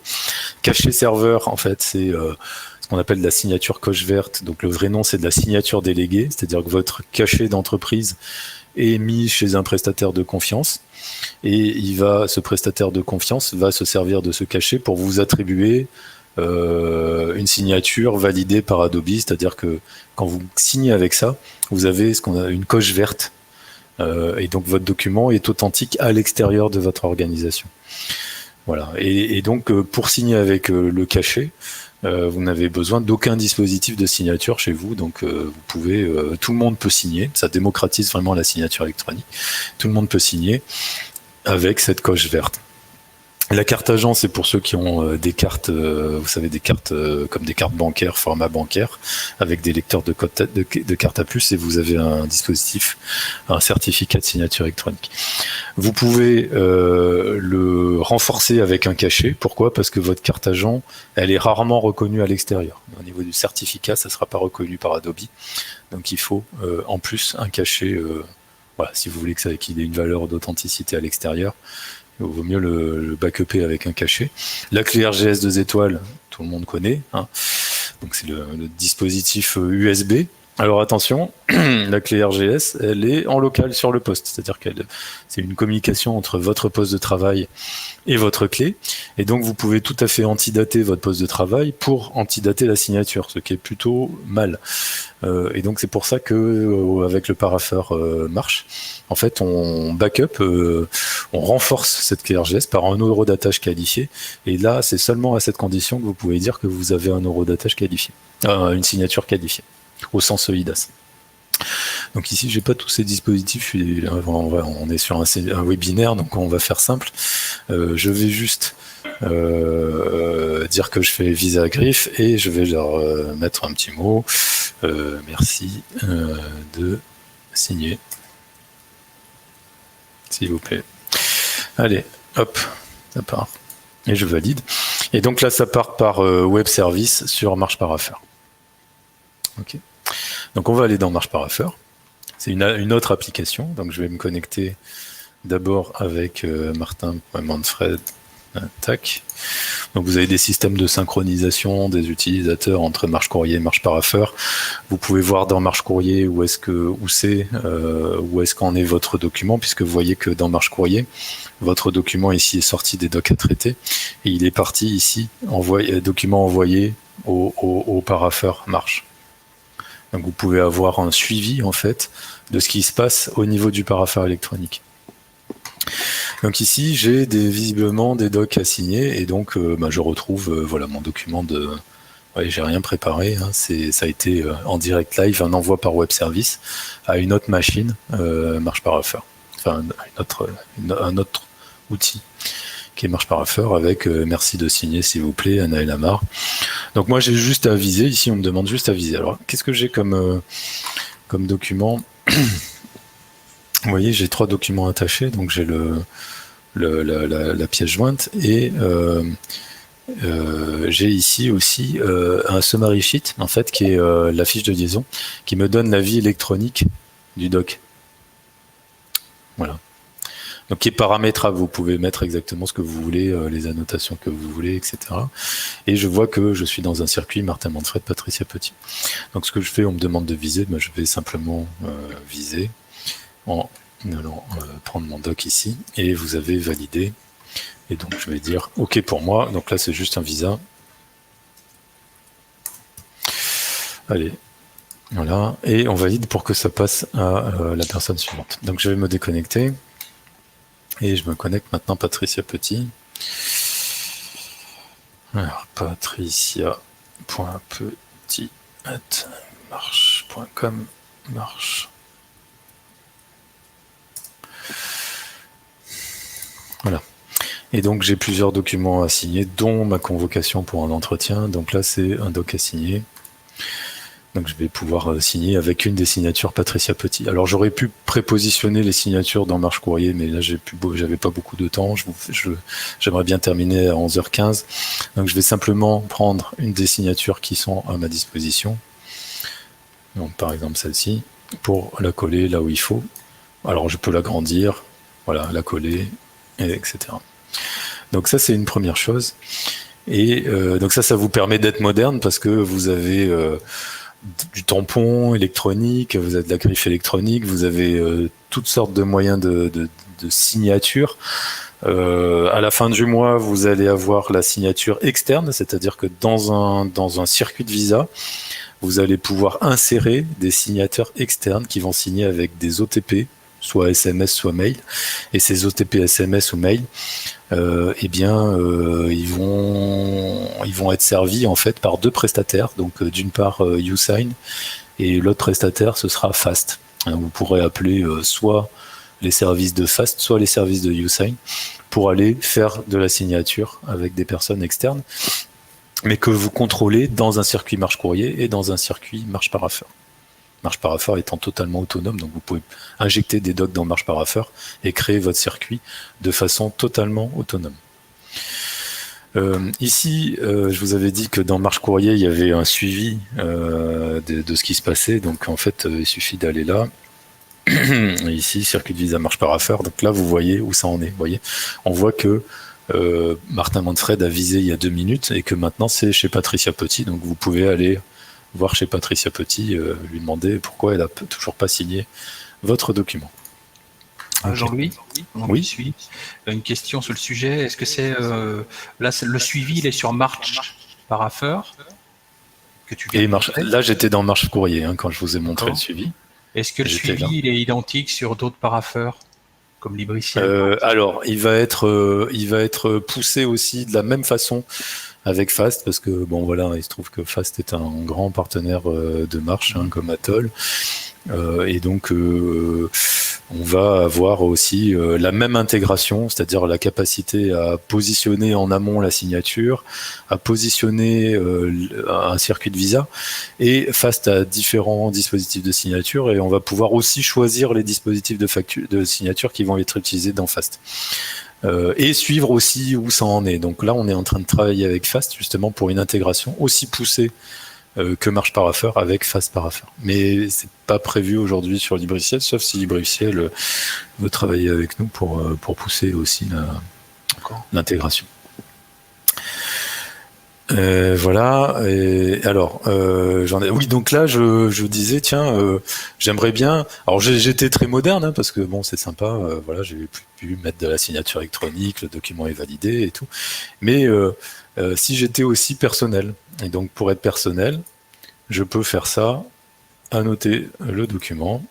Cachet serveur, en fait, c'est ce qu'on appelle de la signature coche verte. Donc le vrai nom, c'est de la signature déléguée, c'est-à-dire que votre cachet d'entreprise est mis chez un prestataire de confiance, et ce prestataire de confiance va se servir de ce cachet pour vous attribuer une signature validée par Adobe, c'est-à-dire que quand vous signez avec ça, vous avez ce qu'on a une coche verte, et donc votre document est authentique à l'extérieur de votre organisation. Voilà. Et donc pour signer avec le cachet, vous n'avez besoin d'aucun dispositif de signature chez vous, donc vous pouvez, tout le monde peut signer, ça démocratise vraiment la signature électronique, tout le monde peut signer avec cette coche verte. La carte agent, c'est pour ceux qui ont des cartes, vous savez, des cartes comme des cartes bancaires, format bancaire, avec des lecteurs de carte à puce, et vous avez un dispositif, un certificat de signature électronique. Vous pouvez le renforcer avec un cachet. Pourquoi ? Parce que votre carte agent, elle est rarement reconnue à l'extérieur. Au niveau du certificat, ça ne sera pas reconnu par Adobe. Donc il faut en plus un cachet, voilà, si vous voulez qu'il ait une valeur d'authenticité à l'extérieur. Il vaut mieux le backuper avec un cachet. La clé RGS 2 étoiles, tout le monde connaît. Donc c'est le dispositif USB Alors attention, la clé RGS, elle est en local sur le poste, c'est-à-dire qu'elle c'est une communication entre votre poste de travail et votre clé, et donc vous pouvez tout à fait antidater votre poste de travail pour antidater la signature, ce qui est plutôt mal. Et donc c'est pour ça que avec le parapheur marche, en fait on backup, on renforce cette clé RGS par un horodatage qualifié, et là c'est seulement à cette condition que vous pouvez dire que vous avez un horodatage qualifié, une signature qualifiée au sens EIDAS. Donc ici, j'ai pas tous ces dispositifs. On est sur un webinaire, donc on va faire simple. Je vais juste dire que je fais visa à griffe et je vais leur mettre un petit mot. Merci de signer, s'il vous plaît. Allez, hop, ça part. Et je valide. Et donc là, ça part par web service sur Marche Parapheur. Ok. Donc on va aller dans Marche Parapheur. C'est une autre application. Donc je vais me connecter d'abord avec Martin.Manfred. Tac. Donc vous avez des systèmes de synchronisation des utilisateurs entre Marche Courrier et Marche Parapheur. Vous pouvez voir dans Marche Courrier où est-ce qu'en est votre document, puisque vous voyez que dans Marche Courrier, votre document ici est sorti des docs à traiter et il est parti ici, document envoyé au parapheur Marche. Donc vous pouvez avoir un suivi en fait de ce qui se passe au niveau du parapheur électronique. Donc ici j'ai visiblement des docs à signer et donc je retrouve voilà mon document de. Ouais, j'ai rien préparé, hein, ça a été en direct live, un envoi par web service à une autre machine, Marche Parapheur, enfin un autre outil qui est Marche Parapheur avec merci de signer s'il vous plaît, Anaël Amar. Donc moi j'ai juste à viser, ici on me demande juste à viser. Alors qu'est-ce que j'ai comme document? Vous voyez, j'ai 3 documents attachés, donc j'ai la pièce jointe et j'ai ici aussi un summary sheet en fait qui est la fiche de liaison qui me donne la vie électronique du doc. Voilà. Donc qui est paramétrable, vous pouvez mettre exactement ce que vous voulez, les annotations que vous voulez, etc. Et je vois que je suis dans un circuit Martin Manfred, Patricia Petit. Donc ce que je fais, on me demande de viser, je vais simplement viser en allant prendre mon doc ici, et vous avez validé. Et donc je vais dire OK pour moi, donc là c'est juste un visa. Allez, voilà, et on valide pour que ça passe à la personne suivante. Donc je vais me déconnecter. Et je me connecte maintenant Patricia Petit. Alors, patricia.petit@marche.com marche. Voilà. Et donc j'ai plusieurs documents à signer, dont ma convocation pour un entretien. Donc là c'est un doc à signer. Donc je vais pouvoir signer avec une des signatures Patricia Petit. Alors j'aurais pu prépositionner les signatures dans Marche Courrier, mais là j'avais pas beaucoup de temps. J'aimerais bien terminer à 11h15. Donc je vais simplement prendre une des signatures qui sont à ma disposition. Donc par exemple celle-ci, pour la coller là où il faut. Alors je peux l'agrandir, voilà, la coller, etc. Donc ça c'est une première chose. Et donc ça vous permet d'être moderne parce que vous avez du tampon électronique, vous avez de la griffe électronique, vous avez toutes sortes de moyens de signature. À la fin du mois, vous allez avoir la signature externe, c'est-à-dire que dans un circuit de visa, vous allez pouvoir insérer des signateurs externes qui vont signer avec des OTP, soit SMS, soit mail. Et ces OTP, SMS ou mail, ils vont être servis en fait par 2 prestataires. Donc d'une part YouSign et l'autre prestataire ce sera Fast. Vous pourrez appeler soit les services de Fast, soit les services de YouSign pour aller faire de la signature avec des personnes externes, mais que vous contrôlez dans un circuit Marche Courrier et dans un circuit Marche Parapheur. Marche Parapheur étant totalement autonome, donc vous pouvez injecter des docs dans Marche Parapheur et créer votre circuit de façon totalement autonome. Ici, je vous avais dit que dans Marche Courrier, il y avait un suivi de ce qui se passait, donc en fait, il suffit d'aller là. Ici, circuit de visa Marche Parapheur, donc là, vous voyez où ça en est. Vous voyez, on voit que Martin Manfred a visé il y a 2 minutes et que maintenant, c'est chez Patricia Petit, donc vous pouvez aller voir chez Patricia Petit, lui demander pourquoi elle a toujours pas signé votre document. Jean-Louis, oui. Suis. Une question sur le sujet. Est-ce que c'est là le suivi, il est sur March Parapher que tu viens là, j'étais dans Marche Courrier quand je vous ai montré le suivi. Est-ce que le suivi il est identique sur d'autres parapheurs comme Libriciel? Alors, il va être poussé aussi de la même façon avec Fast, parce que bon voilà, il se trouve que Fast est un grand partenaire de Marche, comme Atoll, et donc on va avoir aussi la même intégration, c'est-à-dire la capacité à positionner en amont la signature, à positionner un circuit de visa, et Fast a différents dispositifs de signature, et on va pouvoir aussi choisir les dispositifs de signature qui vont être utilisés dans Fast. Et suivre aussi où ça en est. Donc là, on est en train de travailler avec Fast justement pour une intégration aussi poussée que Marche Parapher avec Fast Parapher. Mais c'est pas prévu aujourd'hui sur Libriciel, sauf si Libriciel veut travailler avec nous pour pousser aussi l'intégration. Voilà. Et alors, oui, donc là, je disais, tiens, j'aimerais bien. Alors, j'étais très moderne parce que bon, c'est sympa. Voilà, j'ai pu mettre de la signature électronique, le document est validé et tout. Mais si j'étais aussi personnel, et donc pour être personnel, je peux faire ça, annoter le document.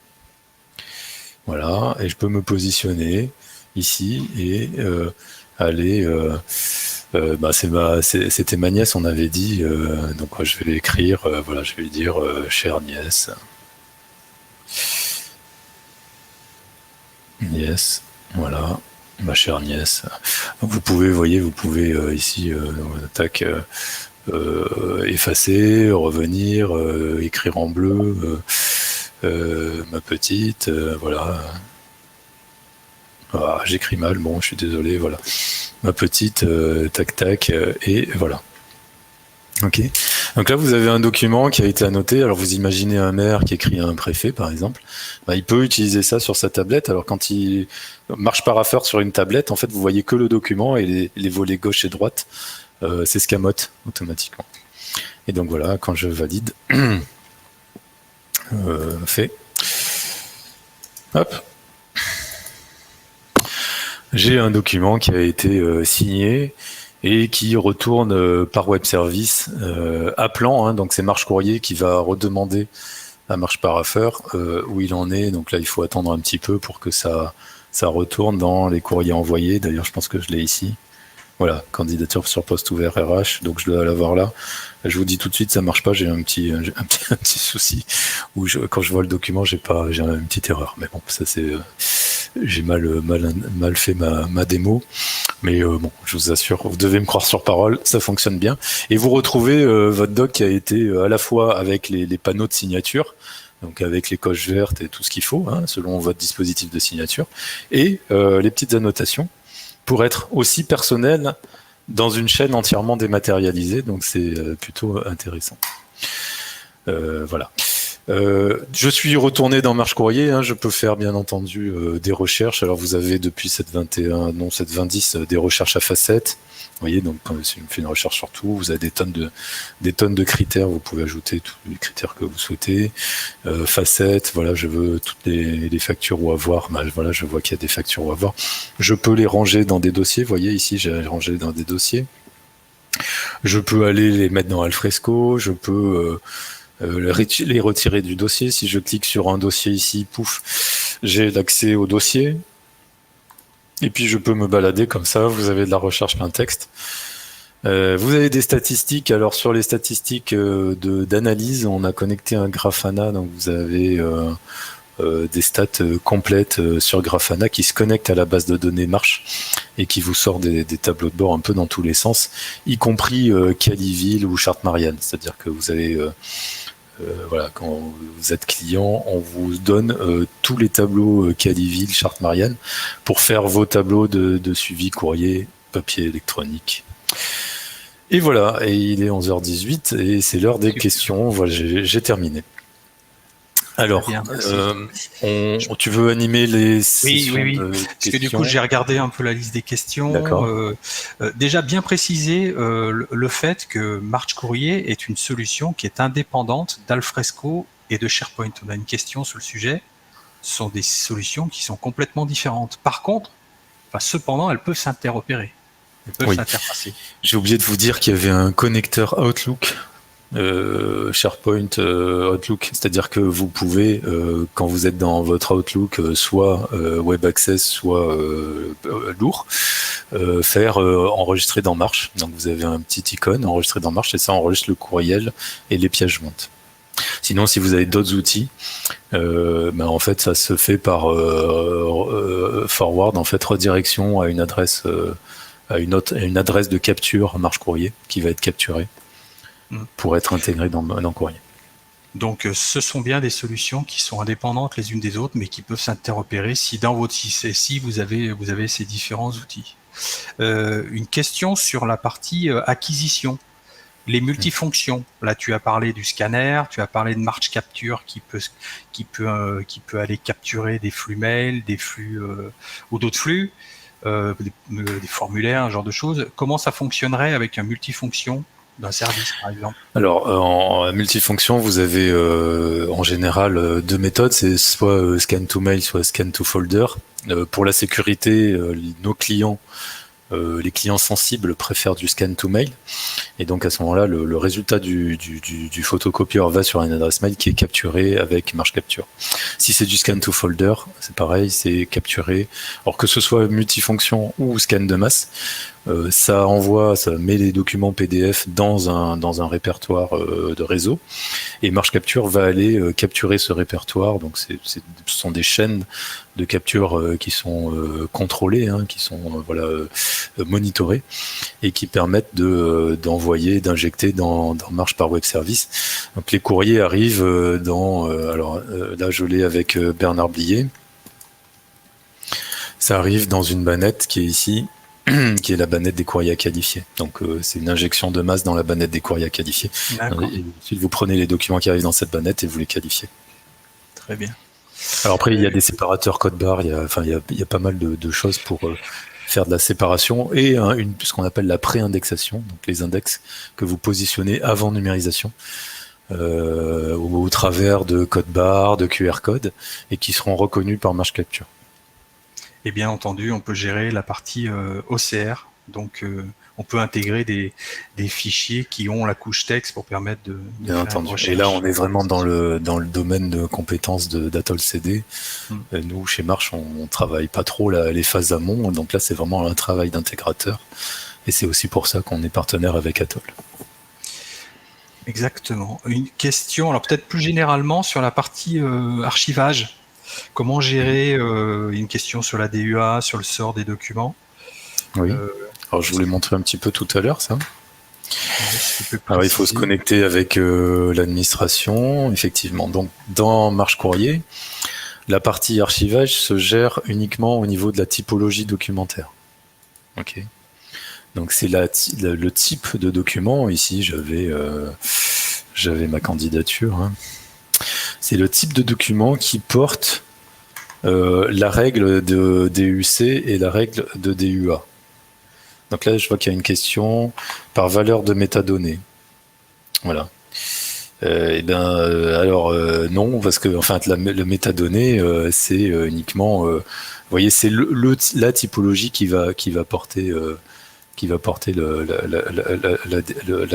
Voilà, et je peux me positionner ici et aller. C'était ma nièce, on avait dit, donc je vais l'écrire, voilà, je vais lui dire chère nièce. Nièce, voilà, ma chère nièce. Donc vous pouvez ici, effacer, revenir, écrire en bleu, ma petite, voilà. Ah, j'écris mal, bon, je suis désolé, voilà. Ma petite, tac, et voilà. Ok. Donc là, vous avez un document qui a été annoté. Alors, vous imaginez un maire qui écrit à un préfet, par exemple. Il peut utiliser ça sur sa tablette. Alors, quand il marche Parapher sur une tablette, en fait, vous voyez que le document et les volets gauche et droite s'escamotent automatiquement. Et donc, voilà, quand je valide, fait. Hop. J'ai un document qui a été signé et qui retourne par web service appelant, donc c'est Marche Courrier qui va redemander à Marche Parapher où il en est. Donc là, il faut attendre un petit peu pour que ça retourne dans les courriers envoyés. D'ailleurs, je pense que je l'ai ici. Voilà, candidature sur poste ouvert RH, donc je dois l'avoir là. Je vous dis tout de suite, ça marche pas, j'ai un petit souci où quand je vois le document, j'ai une petite erreur. Mais bon, ça c'est j'ai mal fait ma démo, mais bon, je vous assure, vous devez me croire sur parole, ça fonctionne bien. Et vous retrouvez votre doc qui a été à la fois avec les panneaux de signature, donc avec les coches vertes et tout ce qu'il faut, selon votre dispositif de signature, et les petites annotations pour être aussi personnel dans une chaîne entièrement dématérialisée, donc c'est plutôt intéressant. Voilà. Je suis retourné dans Marche Courrier, je peux faire bien entendu des recherches. Alors vous avez depuis 7.20 des recherches à facettes. Vous voyez, donc quand je fais une recherche sur tout, vous avez des tonnes de critères, vous pouvez ajouter tous les critères que vous souhaitez. Facettes, voilà, je veux toutes les factures ou avoirs, voilà, je vois qu'il y a des factures ou avoirs. Je peux les ranger dans des dossiers, vous voyez ici, j'ai rangé dans des dossiers. Je peux aller les mettre dans Alfresco, je peux les retirer du dossier. Si je clique sur un dossier ici, pouf, j'ai l'accès au dossier. Et puis je peux me balader comme ça, vous avez de la recherche plein texte. Vous avez des statistiques, alors sur les statistiques d'analyse, on a connecté un Grafana, donc vous avez des stats complètes sur Grafana qui se connectent à la base de données Marche et qui vous sort des tableaux de bord un peu dans tous les sens, y compris Caliville ou Charte-Marianne, c'est-à-dire que vous avez... voilà, quand vous êtes client, on vous donne tous les tableaux Caliville, Charte-Marianne pour faire vos tableaux de suivi courrier, papier électronique. Et voilà, et il est 11h18 et c'est l'heure des questions. Voilà, j'ai terminé. Alors, Bien, merci. tu veux animer les Oui, sessions oui, oui. de Parce que du coup, questions? j'ai regardé un peu la liste des questions. D'accord. Déjà, bien préciser le fait que Marche Courrier est une solution qui est indépendante d'Alfresco et de SharePoint. On a une question sur le sujet. Ce sont des solutions qui sont complètement différentes. Par contre, cependant, elles peuvent s'interopérer. Elles peuvent Oui. s'interfacer. J'ai oublié de vous dire qu'il y avait un connecteur Outlook, SharePoint Outlook, c'est-à-dire que vous pouvez, quand vous êtes dans votre Outlook, soit Web Access, soit lourd, faire enregistrer dans Marche. Donc vous avez un petit icône enregistrer dans Marche et ça enregistre le courriel et les pièces jointes. Sinon, si vous avez d'autres outils, en fait, ça se fait par forward, en fait, redirection à une adresse, à une adresse de capture Marche Courrier qui va être capturée pour être intégrée dans Courrier. Donc, ce sont bien des solutions qui sont indépendantes les unes des autres, mais qui peuvent s'interopérer si dans votre CSI vous avez ces différents outils. Une question sur la partie acquisition. Les multifonctions. Là, tu as parlé du scanner, tu as parlé de March Capture qui peut aller capturer des flux mail, des flux ou d'autres flux, des formulaires, un genre de choses. Comment ça fonctionnerait avec un multifonction d'un service, par exemple? Alors, en multifonction, vous avez en général deux méthodes, c'est soit scan to mail, soit scan to folder. Pour la sécurité, nos clients, les clients sensibles préfèrent du scan to mail. Et donc à ce moment-là, le résultat du photocopieur va sur une adresse mail qui est capturée avec Marche Capture. Si c'est du scan to folder, c'est pareil, c'est capturé. Alors que ce soit multifonction ou scan de masse, ça met les documents PDF dans un répertoire de réseau. Et Marche Capture va aller capturer ce répertoire. Donc ce sont des chaînes de capture qui sont contrôlées, qui sont monitorées et qui permettent d'envoyer, d'injecter dans Marche par web service. Donc les courriers arrivent là je l'ai avec Bernard Blier. Ça arrive dans une bannette qui est ici, qui est la bannette des courriers à qualifier. Donc c'est une injection de masse dans la bannette des courriers à qualifier. Et ensuite vous prenez les documents qui arrivent dans cette bannette et vous les qualifiez. Très bien. Alors après il y a des séparateurs code barre, il y a pas mal de choses pour faire de la séparation et ce qu'on appelle la pré-indexation, donc les index que vous positionnez avant numérisation au travers de code barre, de QR code et qui seront reconnus par Marche Capture. Et bien entendu, on peut gérer la partie OCR, donc on peut intégrer des fichiers qui ont la couche texte pour permettre de bien entendu. Et là, on est vraiment dans le domaine de compétences d'Atoll CD. Nous, chez Marche, on travaille pas trop les phases amont, donc là, c'est vraiment un travail d'intégrateur. Et c'est aussi pour ça qu'on est partenaire avec Atoll. Exactement. Une question, alors peut-être plus généralement sur la partie archivage. Comment gérer une question sur la DUA, sur le sort des documents? Oui. Alors, je vous l'ai montré un petit peu tout à l'heure, ça. Alors, il faut se connecter avec l'administration, effectivement. Donc, dans Marche Courrier, la partie archivage se gère uniquement au niveau de la typologie documentaire. Ok. Donc, c'est le type de document. Ici, j'avais ma candidature. C'est le type de document qui porte la règle de DUC et la règle de DUA. Donc là, je vois qu'il y a une question par valeur de métadonnées. Voilà. Non, parce que le métadonnées, c'est uniquement, vous voyez, c'est la typologie qui va porter la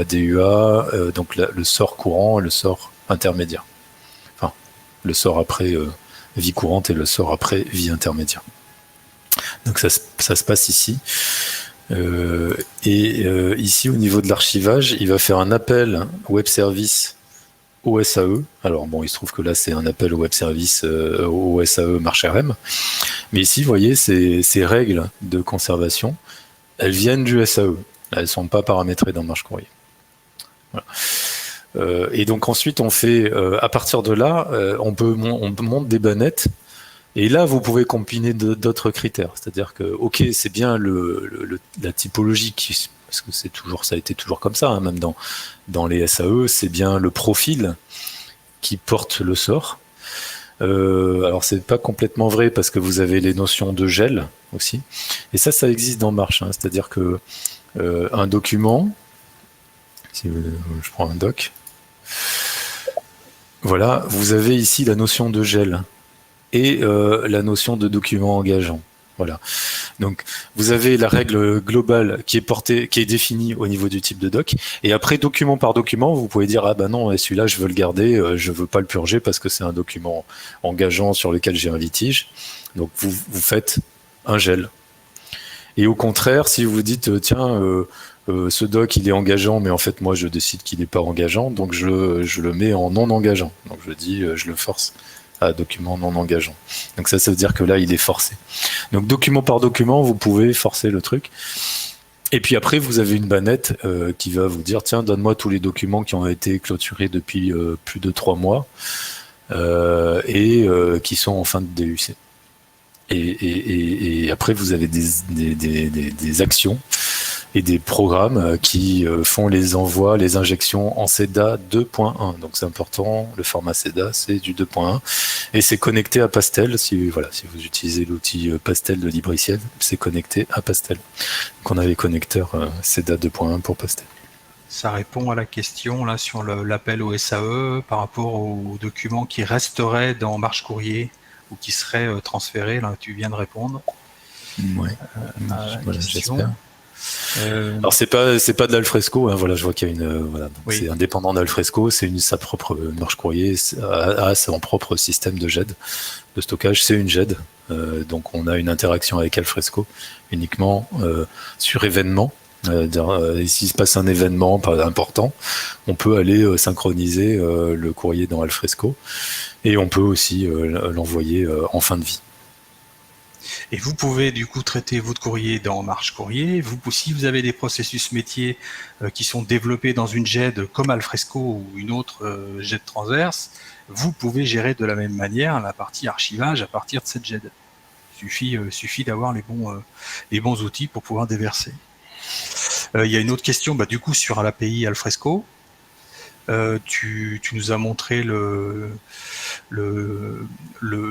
DUA, donc le sort courant et le sort intermédiaire. Enfin, le sort après vie courante et le sort après vie intermédiaire. Donc ça se passe ici. Ici, au niveau de l'archivage, il va faire un appel web service au SAE. Alors bon, il se trouve que là, c'est un appel au web service au SAE Marche RM. Mais ici, vous voyez, ces règles de conservation, elles viennent du SAE. Elles ne sont pas paramétrées dans Marche Courrier. Voilà. Et donc ensuite, on fait, à partir de là, on monte des bannettes. Et là, vous pouvez combiner d'autres critères. C'est-à-dire que, ok, c'est bien la typologie, parce que ça a été toujours comme ça, même dans les SAE, c'est bien le profil qui porte le sort. Alors c'est pas complètement vrai parce que vous avez les notions de gel aussi. Et ça existe dans Marche. Hein. C'est-à-dire que un document, je prends un doc, voilà, vous avez ici la notion de gel et la notion de document engageant. Voilà. Donc, vous avez la règle globale qui est définie au niveau du type de doc. Et après, document par document, vous pouvez dire, ah ben non, celui-là, je veux le garder, je veux pas le purger parce que c'est un document engageant sur lequel j'ai un litige. Donc, vous faites un gel. Et au contraire, si vous dites, tiens, ce doc, il est engageant, mais en fait, moi, je décide qu'il n'est pas engageant, donc je le mets en non engageant. Donc, je dis, je le force à document non engageant. Donc ça veut dire que là, il est forcé. Donc document par document, vous pouvez forcer le truc. Et puis après, vous avez une bannette qui va vous dire, tiens, donne-moi tous les documents qui ont été clôturés depuis plus de 3 mois et qui sont en fin de DUC. Et après, vous avez des actions et des programmes qui font les envois, les injections en CEDA 2.1. Donc c'est important, le format CEDA, c'est du 2.1. Et c'est connecté à Pastel. Si vous utilisez l'outil Pastel de Libriciel, c'est connecté à Pastel. Donc on a les connecteurs CEDA 2.1 pour Pastel. Ça répond à la question là sur l'appel au SAE par rapport aux documents qui resteraient dans Marche Courrier ou qui seraient transférés. Là, tu viens de répondre. Ouais. Voilà, j'espère. Alors c'est pas de l'Alfresco, hein, voilà, je vois qu'il y a oui. C'est indépendant d'Alfresco, c'est sa propre Marche Courrier, a son propre système de GED, de stockage, c'est une GED, donc on a une interaction avec Alfresco uniquement sur événement. S'il se passe un événement pas important, on peut aller synchroniser le courrier dans Alfresco et on peut aussi l'envoyer en fin de vie. Et vous pouvez du coup traiter votre courrier dans Marche Courrier. Si vous avez des processus métiers qui sont développés dans une GED comme Alfresco ou une autre GED transverse, vous pouvez gérer de la même manière la partie archivage à partir de cette GED. Il suffit d'avoir les bons outils pour pouvoir déverser. Il y a une autre question du coup sur l'API Alfresco. Tu nous as montré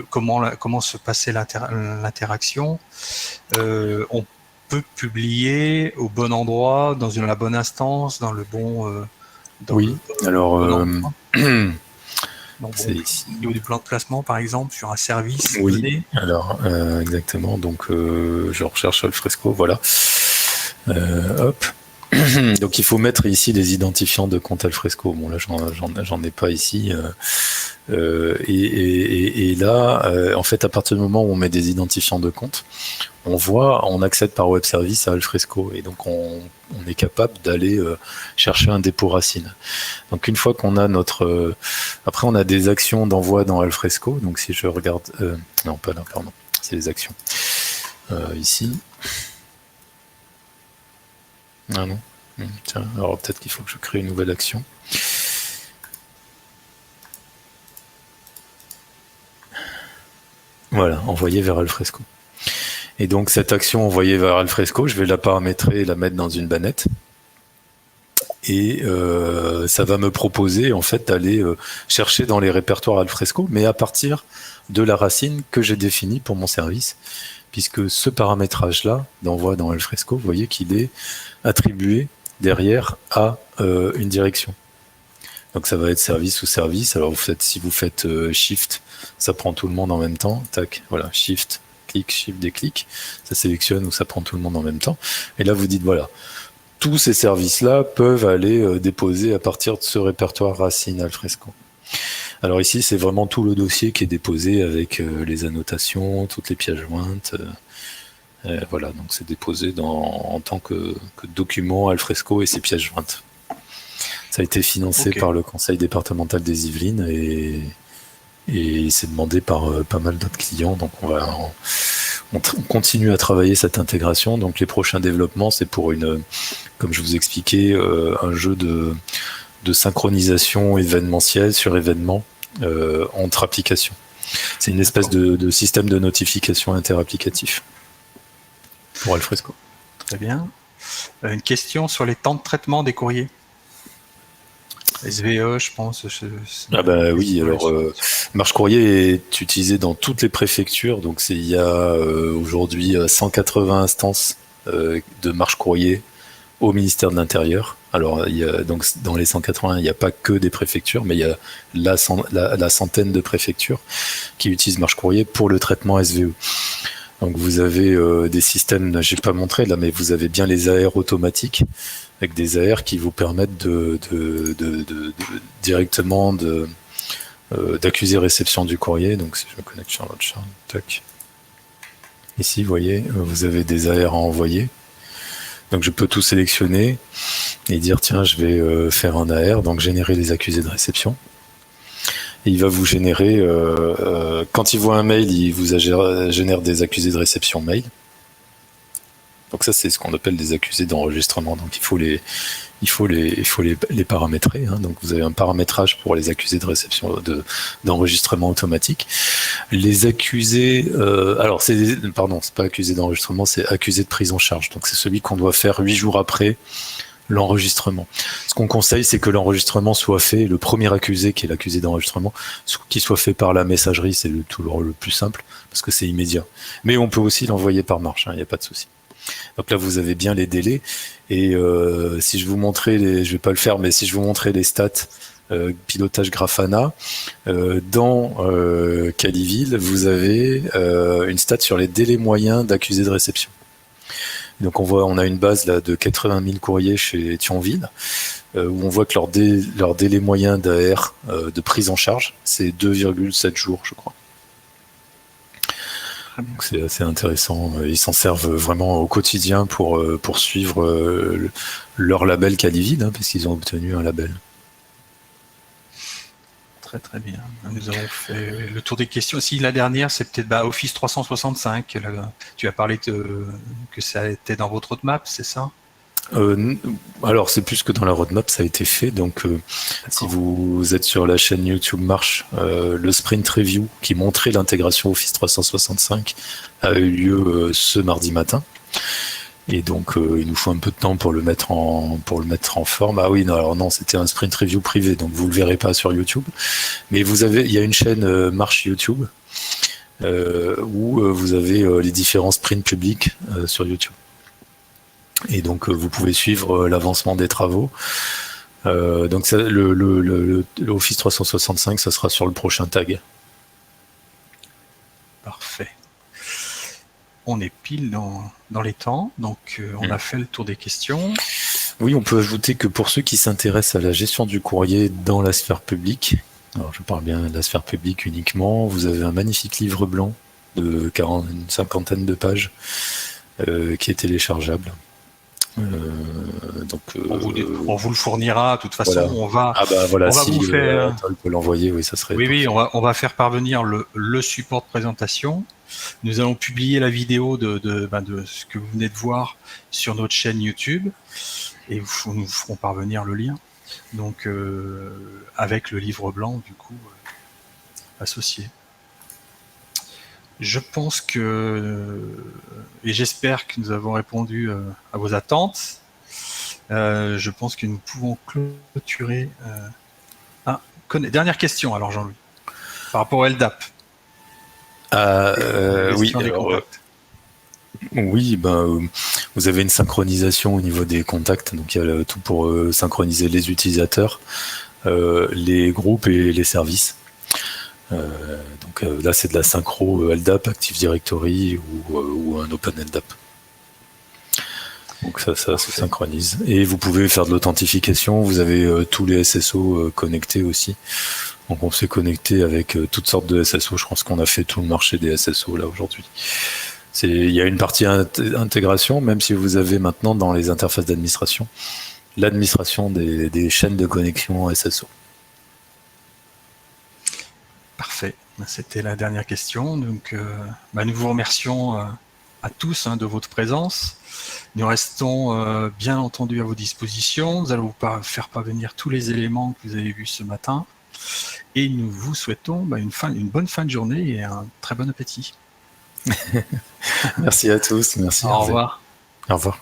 comment se passait l'interaction. On peut publier au bon endroit, dans la bonne instance, dans le bon. Oui. Alors. C'est ici. Au niveau du plan de placement, par exemple, sur un service. Oui. Donné. Alors exactement. Donc je recherche Alfresco. Voilà. Hop. Donc il faut mettre ici les identifiants de compte Alfresco. Bon là j'en ai pas ici. Et là, en fait, à partir du moment où on met des identifiants de compte, on accède par web service à Alfresco et donc on est capable d'aller chercher un dépôt racine. Donc une fois qu'on a après on a des actions d'envoi dans Alfresco. Donc si je regarde, non pas là, pardon, c'est les actions ici. Ah non. Tiens, alors peut-être qu'il faut que je crée une nouvelle action. Voilà, envoyer vers Alfresco. Et donc cette action envoyée vers Alfresco, je vais la paramétrer et la mettre dans une bannette. Et ça va me proposer en fait d'aller chercher dans les répertoires Alfresco, mais à partir de la racine que j'ai définie pour mon service. Puisque ce paramétrage-là d'envoi dans Alfresco, vous voyez qu'il est attribué derrière à une direction. Donc ça va être service ou service. Alors si vous faites Shift, ça prend tout le monde en même temps. Tac, voilà, Shift, clic, Shift, déclic. Ça sélectionne ou ça prend tout le monde en même temps. Et là, vous dites, voilà, tous ces services-là peuvent aller déposer à partir de ce répertoire racine Alfresco. Alors ici, c'est vraiment tout le dossier qui est déposé avec les annotations, toutes les pièces jointes. Voilà, donc c'est déposé en tant que document Alfresco et ses pièces jointes. Ça a été financé par le conseil départemental des Yvelines et c'est demandé par pas mal d'autres clients. Donc on continue à travailler cette intégration. Donc les prochains développements, c'est pour comme je vous expliquais, un jeu de synchronisation événementielle sur événement entre applications. C'est une espèce de système de notification interapplicatif pour Alfresco. Très bien. Une question sur les temps de traitement des courriers. SVE, je pense. Ah bah oui, alors marche courrier est utilisé dans toutes les préfectures, donc il y a aujourd'hui 180 instances de marche courrier au ministère de l'Intérieur. Alors il y a, donc dans les 180, il n'y a pas que des préfectures, mais il y a la centaine de préfectures qui utilisent marche courrier pour le traitement SVE. Donc vous avez des systèmes, j'ai pas montré là, mais vous avez bien les AR automatiques avec des AR qui vous permettent directement d'accuser réception du courrier. Donc si je me connecte sur l'autre chart, tac. Ici, vous voyez, vous avez des AR à envoyer. Donc je peux tout sélectionner et dire tiens, je vais faire un AR, donc générer les accusés de réception. Et il va vous générer, quand il voit un mail, il vous génère des accusés de réception mail. Donc ça, c'est ce qu'on appelle des accusés d'enregistrement. Donc il faut les paramétrer. Hein. Donc vous avez un paramétrage pour les accusés de réception d'enregistrement automatique. Les accusés, alors c'est pas accusé d'enregistrement, c'est accusé de prise en charge. Donc c'est celui qu'on doit faire 8 jours après l'enregistrement. Ce qu'on conseille, c'est que l'enregistrement soit fait, le premier accusé, qui est l'accusé d'enregistrement, qu'il soit fait par la messagerie, c'est toujours le plus simple, parce que c'est immédiat. Mais on peut aussi l'envoyer par marche, il n'y a pas de souci. Donc là, vous avez bien les délais. Et si je vous montrais, je vais pas le faire, mais si je vous montrais les stats pilotage Grafana, dans Caliville, vous avez une stat sur les délais moyens d'accusés de réception. Donc on a une base là de 80 000 courriers chez Thionville, où on voit que leur délai moyen d'AR de prise en charge, c'est 2,7 jours, je crois. Donc c'est assez intéressant. Ils s'en servent vraiment au quotidien pour suivre leur label Caliville, hein, parce qu'ils ont obtenu un label. Très très bien. Nous avons fait le tour des questions. Si la dernière, c'est peut-être Office 365. Là, tu as parlé que ça était dans votre roadmap, c'est ça? Alors c'est plus que dans la roadmap, ça a été fait. Donc si vous êtes sur la chaîne YouTube Marche, le sprint review qui montrait l'intégration Office 365 a eu lieu ce mardi matin. Et donc il nous faut un peu de temps pour le mettre en forme. Ah oui, non, alors non, c'était un sprint review privé, donc vous le verrez pas sur YouTube. Mais il y a une chaîne Marche YouTube où vous avez les différents sprints publics sur YouTube. Et donc vous pouvez suivre l'avancement des travaux. Donc ça, le Office 365, ça sera sur le prochain tag. Parfait. On est pile dans les temps, donc on a fait le tour des questions. Oui, on peut ajouter que pour ceux qui s'intéressent à la gestion du courrier dans la sphère publique, alors je parle bien de la sphère publique uniquement, vous avez un magnifique livre blanc de une cinquantaine de pages qui est téléchargeable. Donc, on vous le fournira. De toute façon, voilà. on va si vous faire. On peut l'envoyer, oui, ça serait. Oui, on va faire parvenir le support de présentation. Nous allons publier la vidéo de ce que vous venez de voir sur notre chaîne YouTube et nous ferons parvenir le lien. Donc, avec le livre blanc, du coup, associé. Je pense et j'espère que nous avons répondu à vos attentes. Je pense que nous pouvons clôturer. Dernière question, alors Jean-Louis, par rapport au LDAP. Oui, alors, oui, vous avez une synchronisation au niveau des contacts, donc il y a tout pour synchroniser les utilisateurs, les groupes et les services. Donc là, c'est de la synchro LDAP, Active Directory ou un Open LDAP. Donc ça se synchronise. Et vous pouvez faire de l'authentification. Vous avez tous les SSO connectés aussi. Donc on s'est connecté avec toutes sortes de SSO. Je pense qu'on a fait tout le marché des SSO là aujourd'hui. Il y a une partie intégration, même si vous avez maintenant dans les interfaces d'administration l'administration des chaînes de connexion SSO. Parfait. C'était la dernière question. Donc, nous vous remercions à tous de votre présence. Nous restons bien entendu à vos dispositions. Nous allons vous faire parvenir tous les éléments que vous avez vus ce matin. Et nous vous souhaitons une bonne fin de journée et un très bon appétit. Merci à tous. Merci. Au revoir. Au revoir.